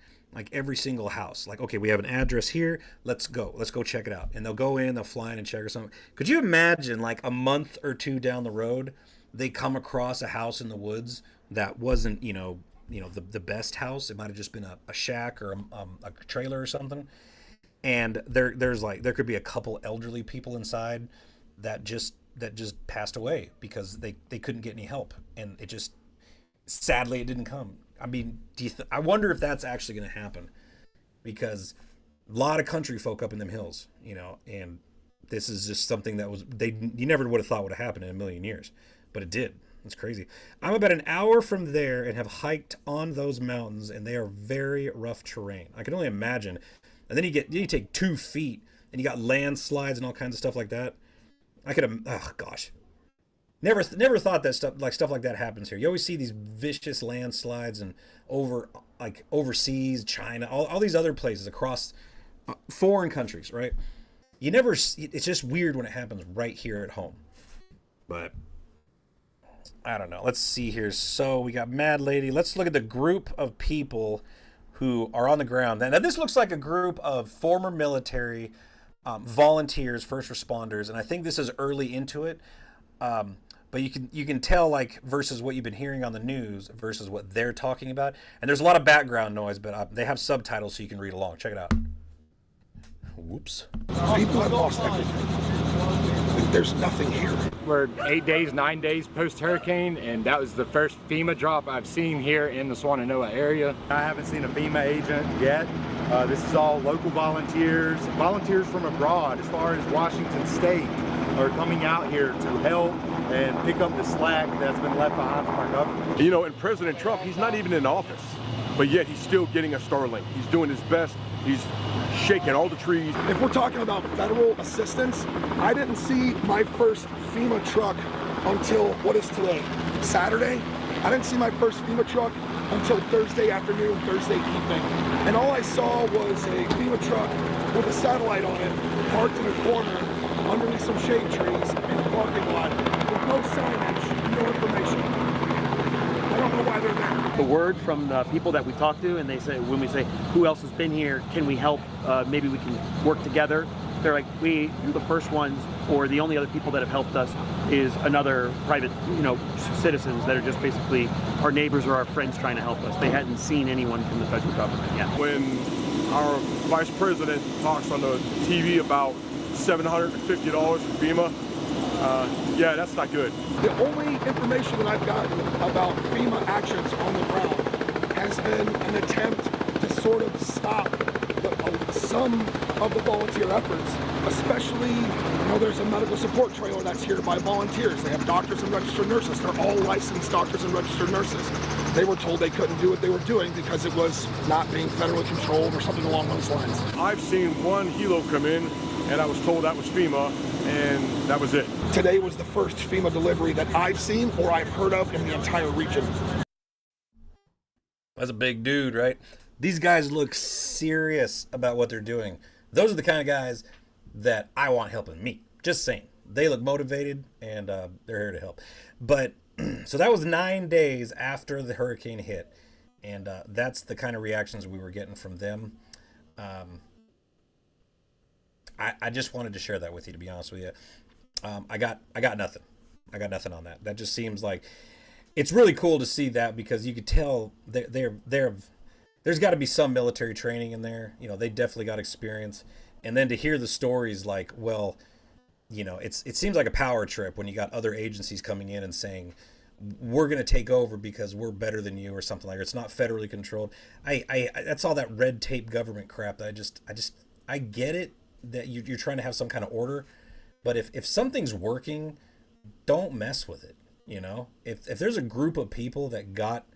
every single house. Okay, we have an address here. Let's go check it out. And they'll go in, they'll fly in and check or something. Could you imagine a month or two down the road, they come across a house in the woods that wasn't, the best house. It might've just been a shack or a trailer or something. And there could be a couple elderly people inside that just passed away because they couldn't get any help. And sadly, it didn't come. I mean, I wonder if that's actually going to happen, because a lot of country folk up in them hills, and this is just something that you never would have thought would have happened in a million years, but it did. It's crazy. I'm about an hour from there and have hiked on those mountains, and they are very rough terrain. I can only imagine. And then you take 2 feet, and you got landslides and all kinds of stuff like that. I could, oh gosh, never thought that stuff like that happens here. You always see these vicious landslides and overseas, China, all these other places across foreign countries, right? It's just weird when it happens right here at home. But I don't know. Let's see here. So we got Mad Lady. Let's look at the group of people who are on the ground. Now this looks like a group of former military, volunteers, first responders, and I think this is early into it. But you can tell, like, versus what you've been hearing on the news versus what they're talking about. And there's a lot of background noise, but they have subtitles so you can read along. Check it out. Whoops. People have lost everything. There's nothing here. We're 9 days post-hurricane, and that was the first FEMA drop I've seen here in the Swannanoa area. I haven't seen a FEMA agent yet. This is all local volunteers from abroad, as far as Washington State, are coming out here to help and pick up the slack that's been left behind from our government. You know, and President Trump, he's not even in office, but yet he's still getting a Starlink. He's doing his best. He's shaking all the trees. If we're talking about federal assistance, I didn't see my first FEMA truck until, what is today? Saturday? I didn't see my first FEMA truck until Thursday afternoon, Thursday evening. And all I saw was a FEMA truck with a satellite on it, parked in a corner underneath some shade trees in a parking lot with no signage, no information. I don't know why they're there. The word from the people that we talk to, and they say, when we say, who else has been here, can we help, maybe we can work together, they're like, you're the first ones, or the only other people that have helped us is another private, citizens that are just basically our neighbors or our friends trying to help us. They hadn't seen anyone from the federal government yet. When our vice president talks on the TV about $750 for FEMA, yeah, that's not good. The only information that I've gotten about FEMA actions on the ground has been an attempt to sort of stop some of the volunteer efforts, especially, there's a medical support trailer that's here by volunteers. They have doctors and registered nurses. They're all licensed doctors and registered nurses. They were told they couldn't do what they were doing because it was not being federally controlled or something along those lines. I've seen one helo come in, and I was told that was FEMA, and that was it. Today was the first FEMA delivery that I've seen or I've heard of in the entire region. That's a big dude, right? These guys look serious about what they're doing. Those are the kind of guys that I want helping me. Just saying. They look motivated, and they're here to help. But, so that was 9 days after the hurricane hit. And that's the kind of reactions we were getting from them. I just wanted to share that with you, to be honest with you. I got nothing. I got nothing on that. That just seems like it's really cool to see that, because you could tell there's got to be some military training in there. They definitely got experience. And then to hear the stories like, well, it seems like a power trip when you got other agencies coming in and saying, we're going to take over because we're better than you or something like that. It's not federally controlled. That's all that red tape government crap that I get it that you're trying to have some kind of order, but if something's working, don't mess with it. If there's a group of people that got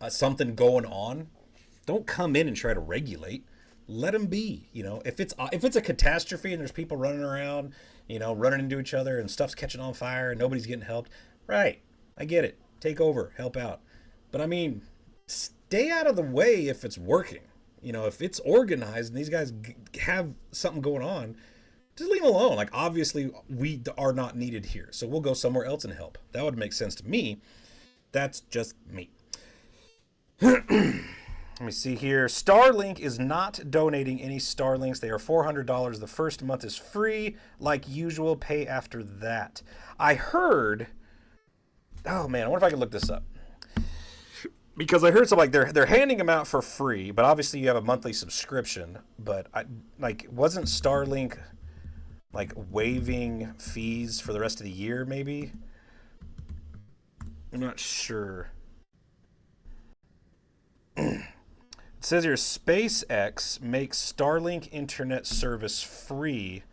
something going on, don't come in and try to regulate. Let them be. If it's a catastrophe and there's people running around, running into each other and stuff's catching on fire and nobody's getting helped, right? I get it. Take over, help out. But I mean, stay out of the way if it's working. If it's organized and these guys have something going on, just leave them alone. Like, obviously, we are not needed here, so we'll go somewhere else and help. That would make sense to me. That's just me. Let me see here. Starlink is not donating any Starlinks. They are $400. The first month is free. Like usual, pay after that. I heard... Oh, man, I wonder if I can look this up. Because I heard something like they're handing them out for free, but obviously you have a monthly subscription. But wasn't Starlink waiving fees for the rest of the year? Maybe, I'm not sure. It says here SpaceX makes Starlink internet service free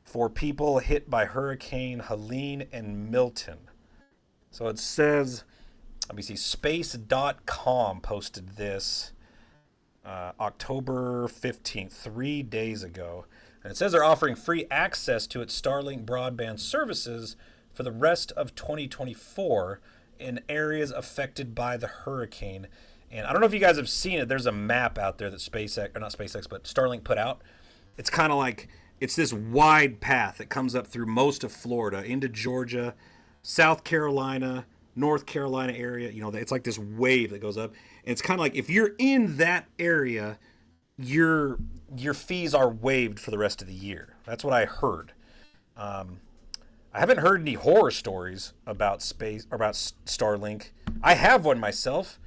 for people hit by Hurricane Helene and Milton. So it says, let me see, space.com posted this October 15th, 3 days ago. And it says they're offering free access to its Starlink broadband services for the rest of 2024 in areas affected by the hurricane. And I don't know if you guys have seen it. There's a map out there that SpaceX, or not SpaceX, but Starlink put out. It's kind of like, it's this wide path that comes up through most of Florida into Georgia, South Carolina, North Carolina area. You know, it's like this wave that goes up. And it's kind of like, if you're in that area, your fees are waived for the rest of the year. That's what I heard. I haven't heard any horror stories about Starlink. I have one myself.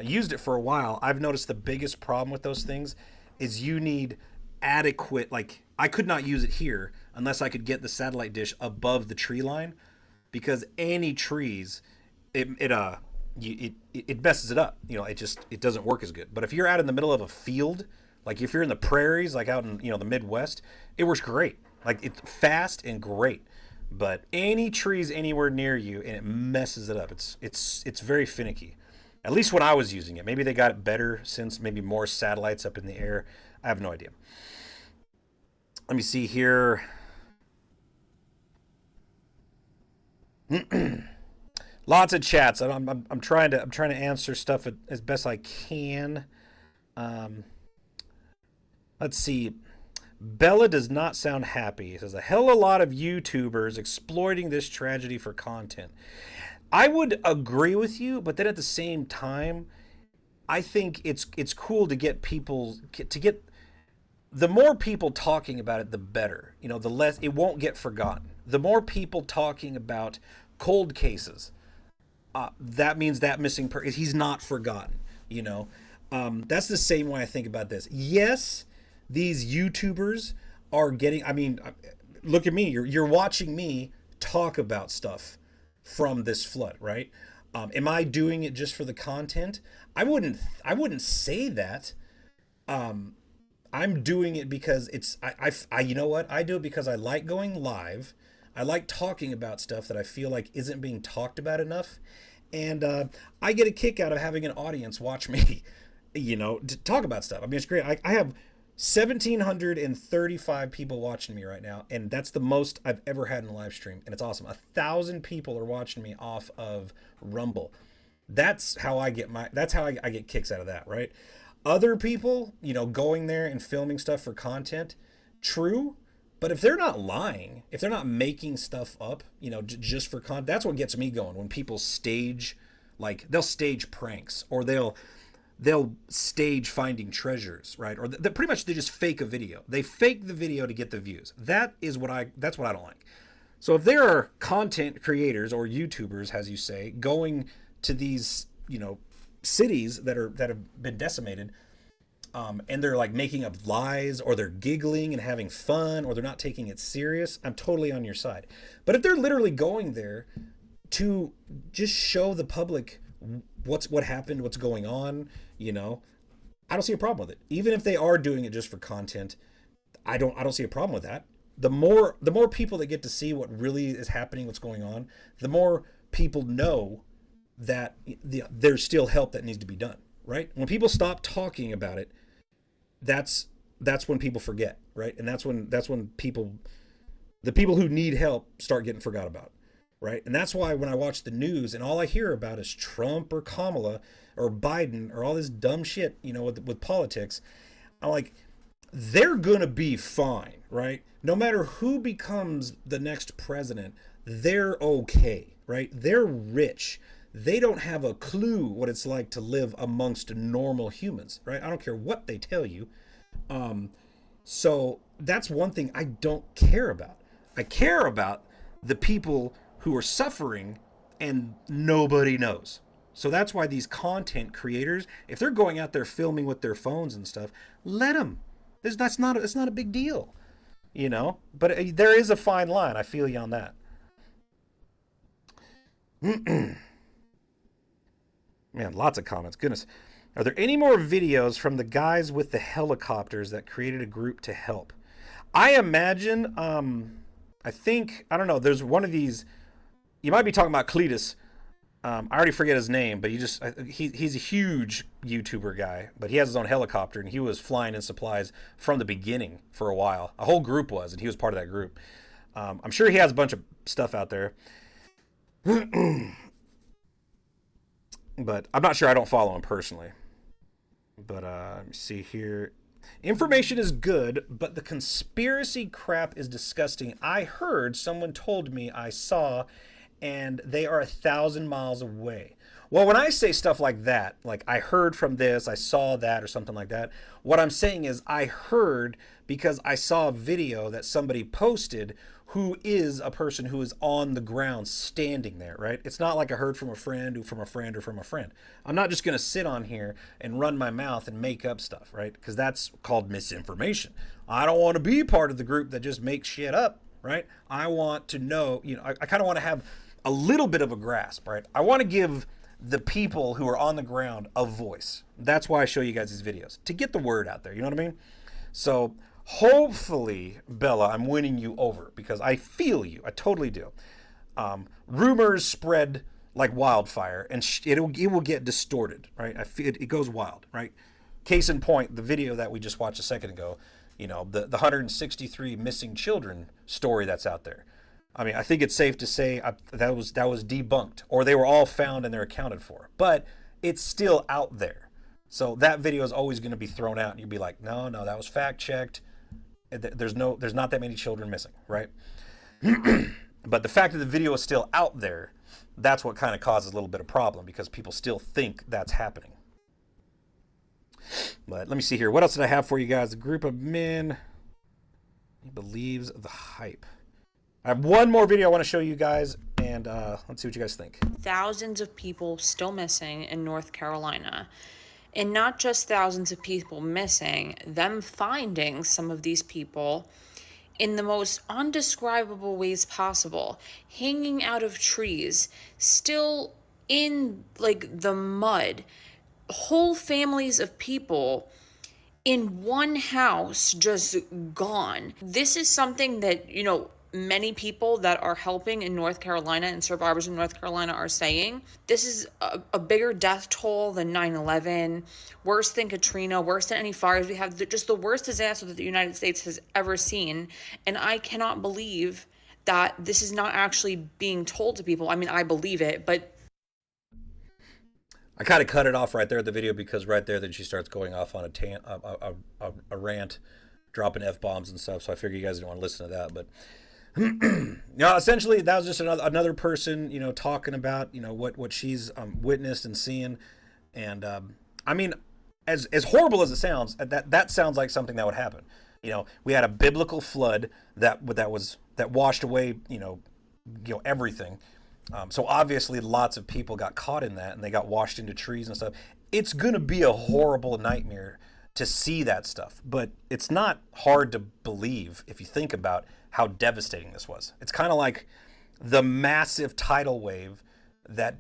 Used it for a while. I've noticed the biggest problem with those things is you need adequate, like, I could not use it here unless I could get the satellite dish above the tree line, because any trees, it messes it up. You know, it doesn't work as good. But if you're out in the middle of a field, like if you're in the prairies, like out in, you know, the Midwest, it works great. Like, it's fast and great. But any trees anywhere near you, and it messes it up. It's very finicky. At least when I was using it. Maybe they got it better since, maybe more satellites up in the air. I have no idea. Let me see here. Lots of chats. I'm trying to answer stuff as best I can. Let's see. Bella does not sound happy. He says a hell of a lot of YouTubers exploiting this tragedy for content. I would agree with you, but then at the same time, I think it's cool to get the more people talking about it, the better. You know, the less it won't get forgotten. The more people talking about cold cases, that means that missing person, he's not forgotten. You know, that's the same way I think about this. Yes, these YouTubers are getting. I mean, look at me. You're watching me talk about stuff from this flood, right? Am I doing it just for the content? I wouldn't say that. I'm doing it because it's I you know what? I do it because I like going live. I like talking about stuff that I feel like isn't being talked about enough, and I get a kick out of having an audience watch me, you know, to talk about stuff. I mean, it's great. I have 1,735 people watching me right now, and that's the most I've ever had in a live stream, and it's awesome. 1,000 people are watching me off of Rumble. That's how I get I get kicks out of that, right? Other people, you know, going there and filming stuff for content, true, but if they're not lying, if they're not making stuff up, you know, just for content, that's what gets me going. When people stage, like, they'll stage pranks, or they'll stage finding treasures, right? Or pretty much they just fake a video. They fake the video to get the views. That's what I don't like. So if there are content creators or YouTubers, as you say, going to these, you know, cities that have been decimated, and they're like making up lies, or they're giggling and having fun, or they're not taking it serious, I'm totally on your side. But if they're literally going there to just show the public what happened, what's going on, you know, I don't see a problem with it. Even if they are doing it just for content, I don't see a problem with that. The more people that get to see what really is happening, what's going on, the more people know that there's still help that needs to be done, right? When people stop talking about it, that's when people forget, right? And that's when the people who need help start getting forgot about, right? And that's why when I watch the news and all I hear about is Trump or Kamala or Biden or all this dumb shit, you know, with politics, I'm like, they're gonna be fine, right? No matter who becomes the next president, they're okay, right? They're rich. They don't have a clue what it's like to live amongst normal humans, right? I don't care what they tell you. So that's one thing I don't care about. I care about the people who are suffering and nobody knows. So that's why these content creators, if they're going out there filming with their phones and stuff, let them. It's not a big deal, you know? But there is a fine line. I feel you on that. Man, lots of comments. Goodness. Are there any more videos from the guys with the helicopters that created a group to help? I imagine, I don't know, there's one of these, you might be talking about Cletus. I already forget his name, but he's a huge YouTuber guy, but he has his own helicopter, and he was flying in supplies from the beginning for a while. A whole group was, and he was part of that group. I'm sure he has a bunch of stuff out there. But I'm not sure. I don't follow him personally. But let me see here. Information is good, but the conspiracy crap is disgusting. I heard, someone told me, I saw, and they are 1,000 miles away. Well, when I say stuff like that, like I heard from this, I saw that, or something like that, what I'm saying is I heard because I saw a video that somebody posted who is a person who is on the ground standing there, right? It's not like I heard from a friend, or from a friend, or from a friend. I'm not just going to sit on here and run my mouth and make up stuff, right? Because that's called misinformation. I don't want to be part of the group that just makes shit up, right? I want to know, I kind of want to have a little bit of a grasp, right? I want to give the people who are on the ground a voice. That's why I show you guys these videos, to get the word out there, you know what I mean? So hopefully, Bella, I'm winning you over, because I feel you. I totally do. Rumors spread like wildfire, and it will get distorted, right? I feel it goes wild, right? Case in point, the video that we just watched a second ago, the 163 missing children story that's out there. I mean, I think it's safe to say that was debunked, or they were all found and they're accounted for, but it's still out there. So that video is always going to be thrown out, and you'll be like, no, that was fact checked. There's not that many children missing, right? But the fact that the video is still out there, that's what kind of causes a little bit of problem, because people still think that's happening. But let me see here. What else did I have for you guys? A group of men. He believes the hype. I have one more video I want to show you guys, and let's see what you guys think. Thousands of people still missing in North Carolina. And not just thousands of people missing, them finding some of these people in the most undescribable ways possible, hanging out of trees, still in like the mud, whole families of people in one house just gone. This is something that, many people that are helping in North Carolina and survivors in North Carolina are saying. This is a bigger death toll than 9/11, worse than Katrina, worse than any fires. We have just the worst disaster that the United States has ever seen. And I cannot believe that this is not actually being told to people. I mean, I believe it, but I kind of cut it off right there at the video, because right there then she starts going off on a rant, dropping F-bombs and stuff. So I figured you guys didn't want to listen to that, but essentially that was just another person, talking about, what she's witnessed and seen. And I mean, as horrible as it sounds, that sounds like something that would happen. We had a biblical flood that washed away, everything. So obviously lots of people got caught in that, and they got washed into trees and stuff. It's going to be a horrible nightmare to see that stuff, but it's not hard to believe if you think about how devastating this was. It's kind of like the massive tidal wave that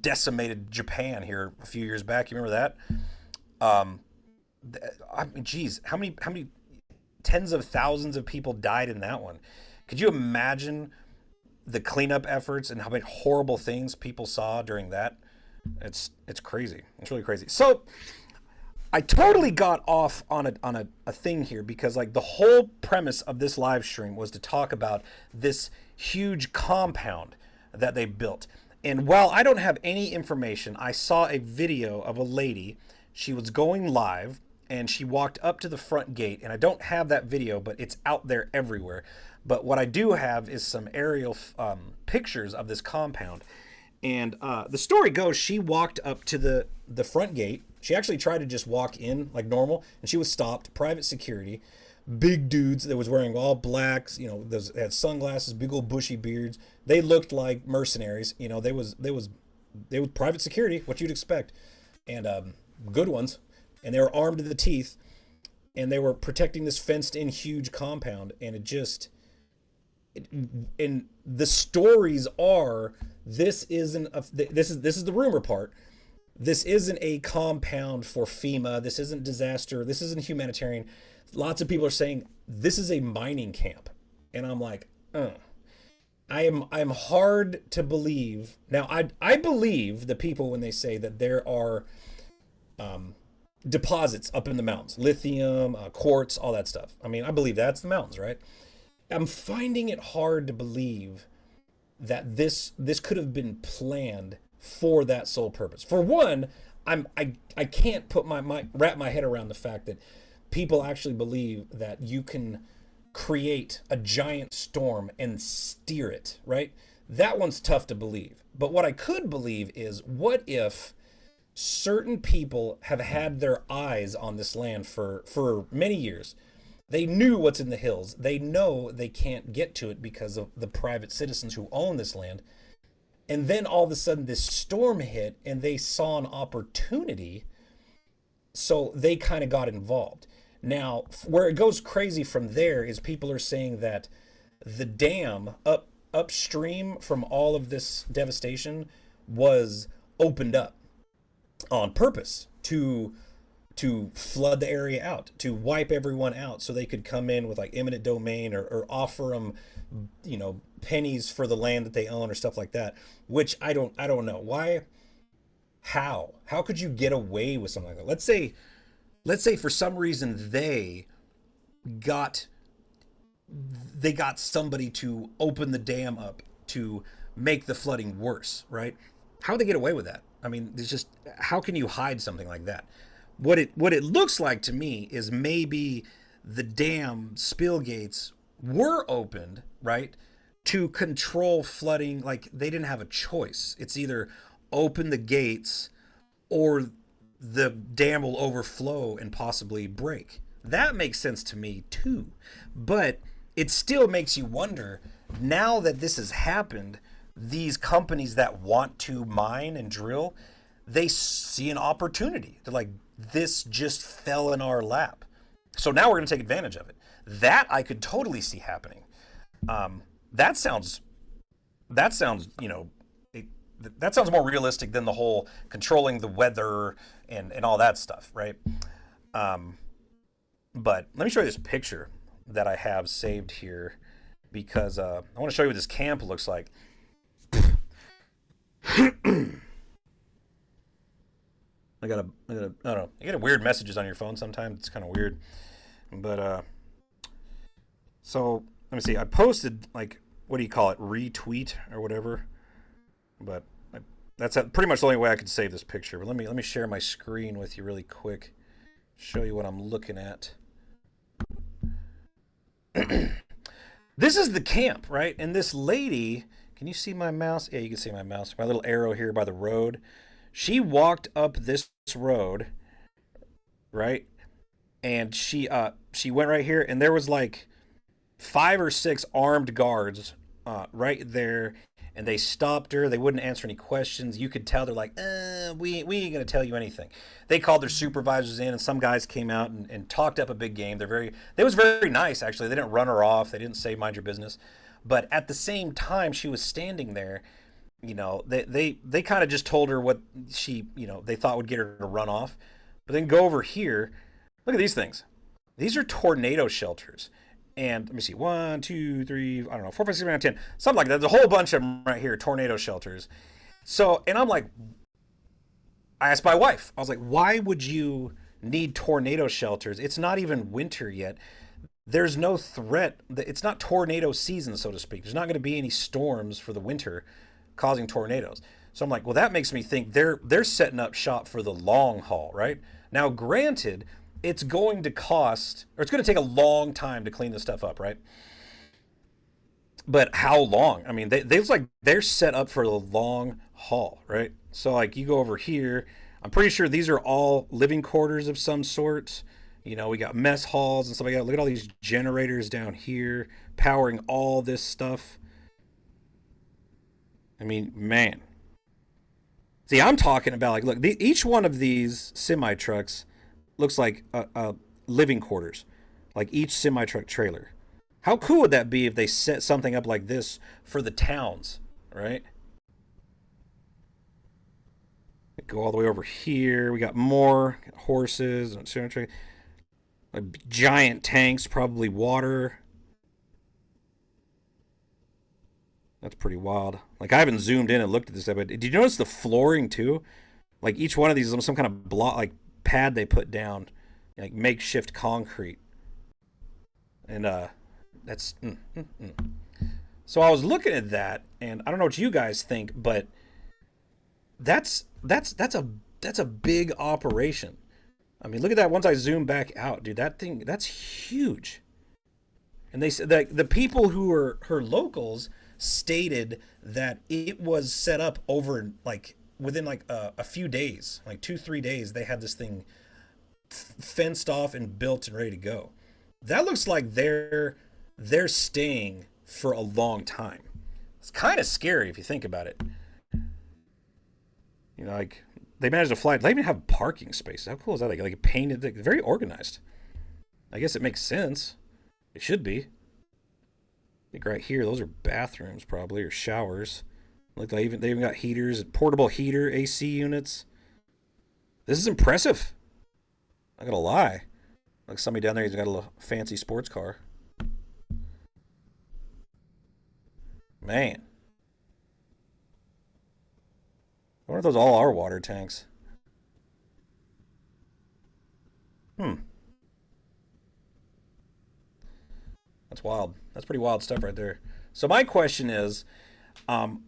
decimated Japan here a few years back. You remember that? I mean, geez, how many tens of thousands of people died in that one? Could you imagine the cleanup efforts and how many horrible things people saw during that? It's crazy. It's really crazy. So I totally got off on a thing here, because like the whole premise of this live stream was to talk about this huge compound that they built. And while I don't have any information, I saw a video of a lady. She was going live, and she walked up to the front gate, and I don't have that video, but it's out there everywhere. But what I do have is some aerial pictures of this compound. And the story goes, she walked up to the front gate. She actually tried to just walk in like normal, and she was stopped. Private security, big dudes that was wearing all blacks. They had sunglasses, big old bushy beards. They looked like mercenaries. They was private security, what you'd expect, and good ones. And they were armed to the teeth, and they were protecting this fenced-in huge compound. And and the stories are, this is the rumor part. This isn't a compound for FEMA. This isn't disaster. This isn't humanitarian. Lots of people are saying this is a mining camp. And I'm like, I I'm hard to believe. Now, I believe the people when they say that there are deposits up in the mountains, lithium, quartz, all that stuff. I mean, I believe that's the mountains, right? I'm finding it hard to believe that this could have been planned for that sole purpose. For one, I can't put wrap my head around the fact that people actually believe that you can create a giant storm and steer it, right? That one's tough to believe. But what I could believe is, what if certain people have had their eyes on this land for many years? They knew what's in the hills. They know they can't get to it because of the private citizens who own this land. And then all of a sudden this storm hit and they saw an opportunity. So they kind of got involved. Now, where it goes crazy from there is people are saying that the dam upstream from all of this devastation was opened up on purpose to flood the area out, to wipe everyone out so they could come in with like eminent domain or offer them, you know, pennies for the land that they own or stuff like that, which I don't know. Why? How could you get away with something like that? Let's say for some reason they got somebody to open the dam up to make the flooding worse, right? How would they get away with that? I mean, it's just, how can you hide something like that? What it looks like to me is maybe the dam spill gates were opened, right, to control flooding. Like, they didn't have a choice. It's either open the gates or the dam will overflow and possibly break. That makes sense to me too. But it still makes you wonder, now that this has happened, these companies that want to mine and drill, they see an opportunity. They're like, this just fell in our lap, so now we're going to take advantage of it. That I could totally see happening. That sounds, you know, that sounds more realistic than the whole controlling the weather and all that stuff, right? But let me show you this picture that I have saved here, because I want to show you what this camp looks like. I don't know. You get weird messages on your phone sometimes. It's kind of weird. But, so, let me see. I posted, like, what do you call it? Retweet or whatever. But that's pretty much the only way I could save this picture. But let me share my screen with you really quick. Show you what I'm looking at. This is the camp, right? And this lady, can you see my mouse? Yeah, you can see my mouse. My little arrow here by the road. She walked up this road, right? And she went right here, and there was like 5 or 6 armed guards right there, and they stopped her. They wouldn't answer any questions. You could tell they're like, we ain't gonna tell you anything. They called their supervisors in, and some guys came out and talked up a big game. They was very nice, actually. They didn't run her off. They didn't say mind your business. But at the same time, she was standing there. You know, they kind of just told her what she, you know, they thought would get her to run off. But then go over here. Look at these things. These are tornado shelters. And let me see, 1, 2, 3, I don't know, 4, 5, 6, 7, 8, 9, 10, something like that. There's a whole bunch of them right here, tornado shelters. So, and I'm like, I asked my wife, I was like, why would you need tornado shelters? It's not even winter yet. There's no threat. It's not tornado season, so to speak. There's not going to be any storms for the winter causing tornadoes. So I'm like, well, that makes me think they're setting up shop for the long haul, right? Now, granted, it's going to cost, or it's going to take a long time to clean this stuff up, right? But how long? I mean, they're set up for the long haul, right? So like, you go over here, I'm pretty sure these are all living quarters of some sort. You know, we got mess halls and stuff like that. Look at all these generators down here powering all this stuff. I mean, man. See, I'm talking about, like, look, each one of these semi-trucks looks like living quarters, like each semi-truck trailer. How cool would that be if they set something up like this for the towns, right? Go all the way over here. We got more horses and like giant tanks, probably water. That's pretty wild. Like, I haven't zoomed in and looked at this, but did you notice the flooring too? Like, each one of these is some kind of block, like pad they put down, like makeshift concrete. And that's. So I was looking at that, and I don't know what you guys think, but that's a big operation. I mean, look at that. Once I zoom back out, dude, that's huge. And they said that the people who were her locals stated that it was set up over like within like a few days, like 2-3 days, they had this thing fenced off and built and ready to go. That looks like they're staying for a long time. It's kind of scary if you think about it. You know, like they managed to fly. They even have parking spaces. How cool is that? Like painted, very organized. I guess it makes sense. It should be. I think right here, those are bathrooms probably, or showers. Look, they even got heaters, portable heater, AC units. This is impressive. Not gonna lie. Like somebody down there, he's got a little fancy sports car. Man. I wonder if those all are water tanks. That's wild. That's pretty wild stuff right there. So my question is, now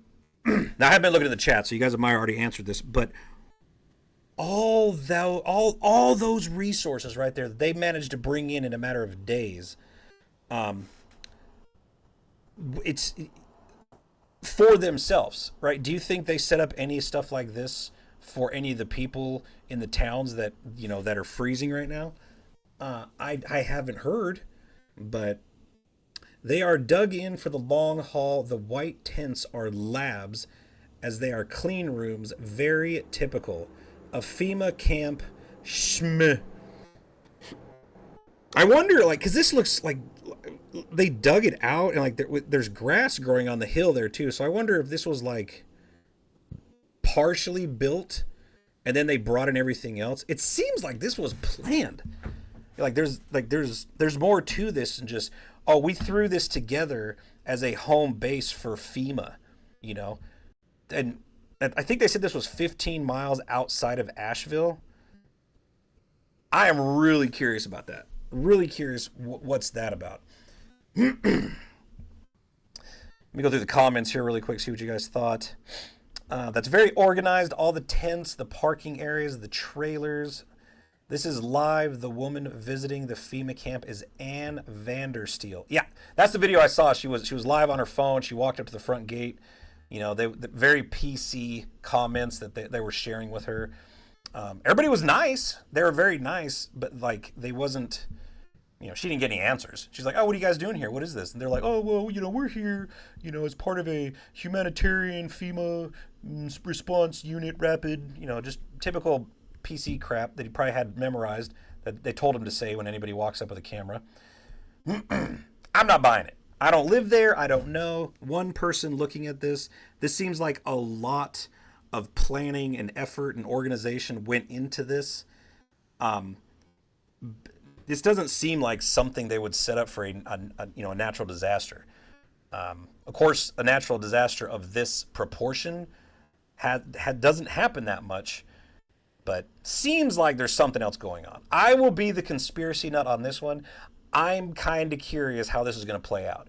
I have been looking at the chat, so you guys might have already answered this, but all those resources right there that they managed to bring in a matter of days, it's for themselves, right? Do you think they set up any stuff like this for any of the people in the towns that, you know, that are freezing right now? I haven't heard, but they are dug in for the long haul. The white tents are labs, as they are clean rooms, very typical. A FEMA camp, schm. I wonder, like, because this looks like they dug it out, and like there's grass growing on the hill there too. So I wonder if this was like partially built, and then they brought in everything else. It seems like this was planned. Like there's more to this than just, oh, we threw this together as a home base for FEMA, you know. And I think they said this was 15 miles outside of Asheville. I am really curious about that. Really curious what's that about. Let me go through the comments here really quick, see what you guys thought. That's very organized. All the tents, the parking areas, the trailers. This is live. The woman visiting the FEMA camp is Ann Vandersteel. Yeah, that's the video I saw. She was live on her phone. She walked up to the front gate. You know, the very PC comments that they were sharing with her. Everybody was nice. They were very nice, but like they wasn't, you know, she didn't get any answers. She's like, oh, what are you guys doing here? What is this? And they're like, oh, well, you know, we're here, you know, as part of a humanitarian FEMA response unit rapid, you know, just typical PC crap that he probably had memorized that they told him to say when anybody walks up with a camera. I'm not buying it. I don't live there. I don't know. One person looking at this seems like a lot of planning and effort and organization went into this. This doesn't seem like something they would set up for a natural disaster. Of course, a natural disaster of this proportion doesn't happen that much, but seems like there's something else going on. I will be the conspiracy nut on this one. I'm kind of curious how this is going to play out.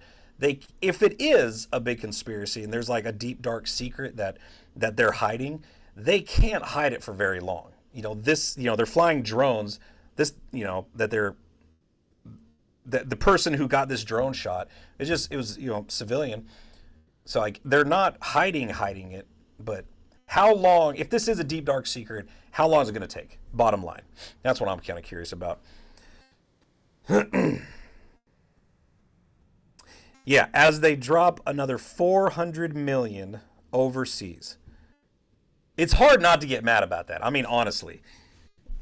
If it is a big conspiracy and there's like a deep dark secret that they're hiding, they can't hide it for very long. You know, they're flying drones. This, you know, that the person who got this drone shot, it was, you know, civilian. So like they're not hiding it, but how long, if this is a deep dark secret, how long is it going to take? Bottom line. That's what I'm kind of curious about. Yeah, as they drop another 400 million overseas. It's hard not to get mad about that. I mean, honestly,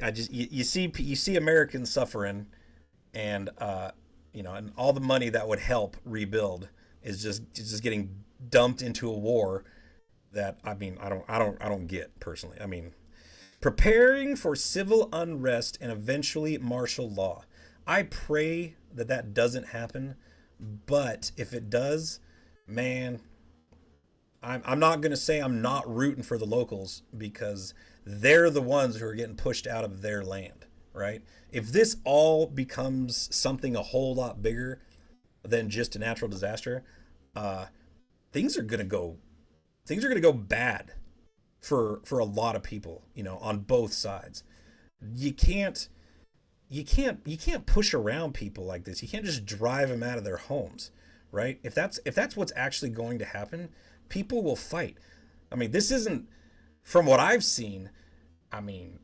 you see Americans suffering, and and all the money that would help rebuild is just getting dumped into a war that, I mean, I don't get personally. I mean, preparing for civil unrest and eventually martial law. I pray that doesn't happen, but if it does, man, I'm not going to say I'm not rooting for the locals, because they're the ones who are getting pushed out of their land, right? If this all becomes something a whole lot bigger than just a natural disaster, things are going to go bad for a lot of people, on both sides. You can't push around people like this. You can't just drive them out of their homes, right? If that's what's actually going to happen, people will fight. I mean, this isn't, from what I've seen, I mean,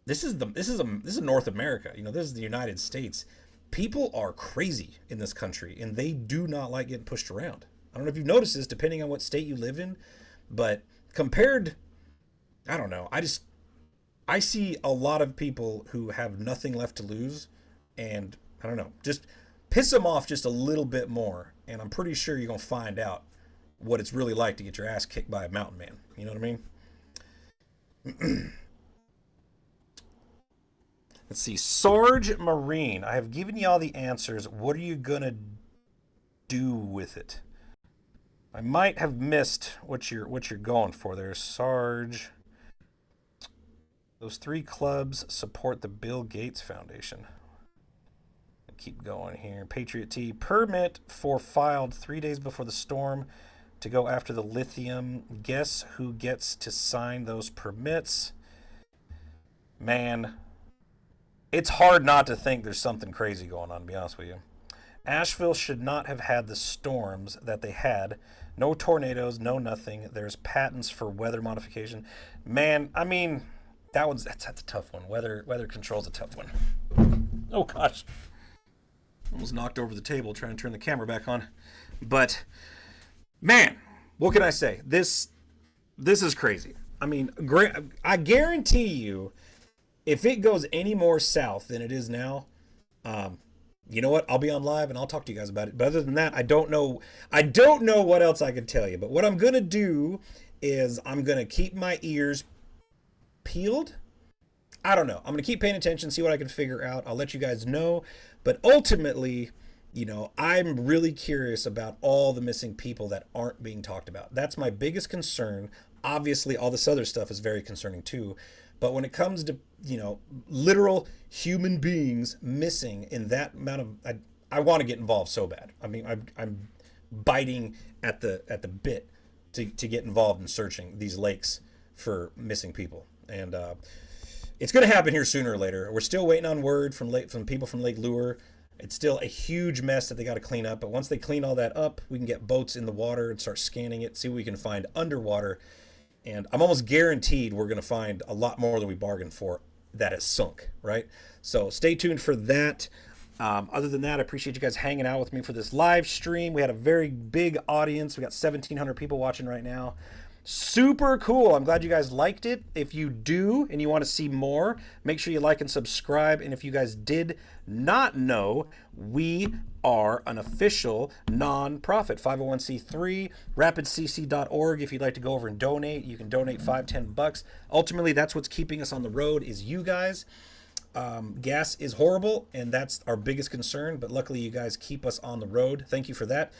this is North America. This is the United States. People are crazy in this country, and they do not like getting pushed around. I don't know if you've noticed this, depending on what state you live in, but compared, I don't know. I see a lot of people who have nothing left to lose, and I don't know, just piss them off just a little bit more, and I'm pretty sure you're going to find out what it's really like to get your ass kicked by a mountain man. You know what I mean? Let's see. Sarge Marine, I have given you all the answers. What are you going to do with it? I might have missed what you're going for there, Sarge. Those 3 clubs support the Bill Gates Foundation. Keep going here. Patriot T. Permit for filed 3 days before the storm to go after the lithium. Guess who gets to sign those permits? Man, it's hard not to think there's something crazy going on, to be honest with you. Asheville should not have had the storms that they had. No tornadoes, no nothing. There's patents for weather modification. Man, I mean, that's a tough one. Weather control's a tough one. Oh gosh. Almost knocked over the table trying to turn the camera back on. But man, what can I say? This is crazy. I mean, I guarantee you, if it goes any more south than it is now, you know what? I'll be on live and I'll talk to you guys about it. But other than that, I don't know what else I could tell you. But what I'm gonna do is I'm gonna keep my ears peeled. I don't know. I'm gonna keep paying attention, see what I can figure out. I'll let you guys know. But ultimately, I'm really curious about all the missing people that aren't being talked about. That's my biggest concern. Obviously, all this other stuff is very concerning too. But when it comes to, literal human beings missing in that amount of, I want to get involved so bad. I mean, I'm biting at the bit to get involved in searching these lakes for missing people. And it's going to happen here sooner or later. We're still waiting on word from people from Lake Lure. It's still a huge mess that they got to clean up. But once they clean all that up, we can get boats in the water and start scanning it, see what we can find underwater. And I'm almost guaranteed we're going to find a lot more than we bargained for that has sunk, right? So stay tuned for that. Other than that, I appreciate you guys hanging out with me for this live stream. We had a very big audience. We got 1,700 people watching right now. Super cool. I'm glad you guys liked it. If you do and you want to see more, make sure you like and subscribe. And if you guys did not know, we are an official non-profit 501c3, rapidcc.org. If you'd like to go over and donate, you can donate $5-10. Ultimately, that's what's keeping us on the road, is you guys. Gas is horrible, and that's our biggest concern, but luckily you guys keep us on the road. Thank you for that.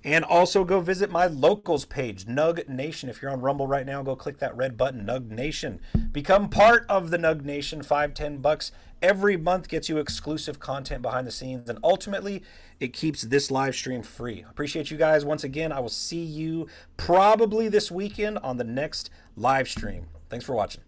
And also go visit my locals page, Nug Nation. If you're on Rumble right now, go click that red button, Nug Nation. Become part of the Nug Nation. $5-10 every month gets you exclusive content behind the scenes, and ultimately it keeps this live stream free. Appreciate you guys once again. I will see you probably this weekend on the next live stream. Thanks for watching.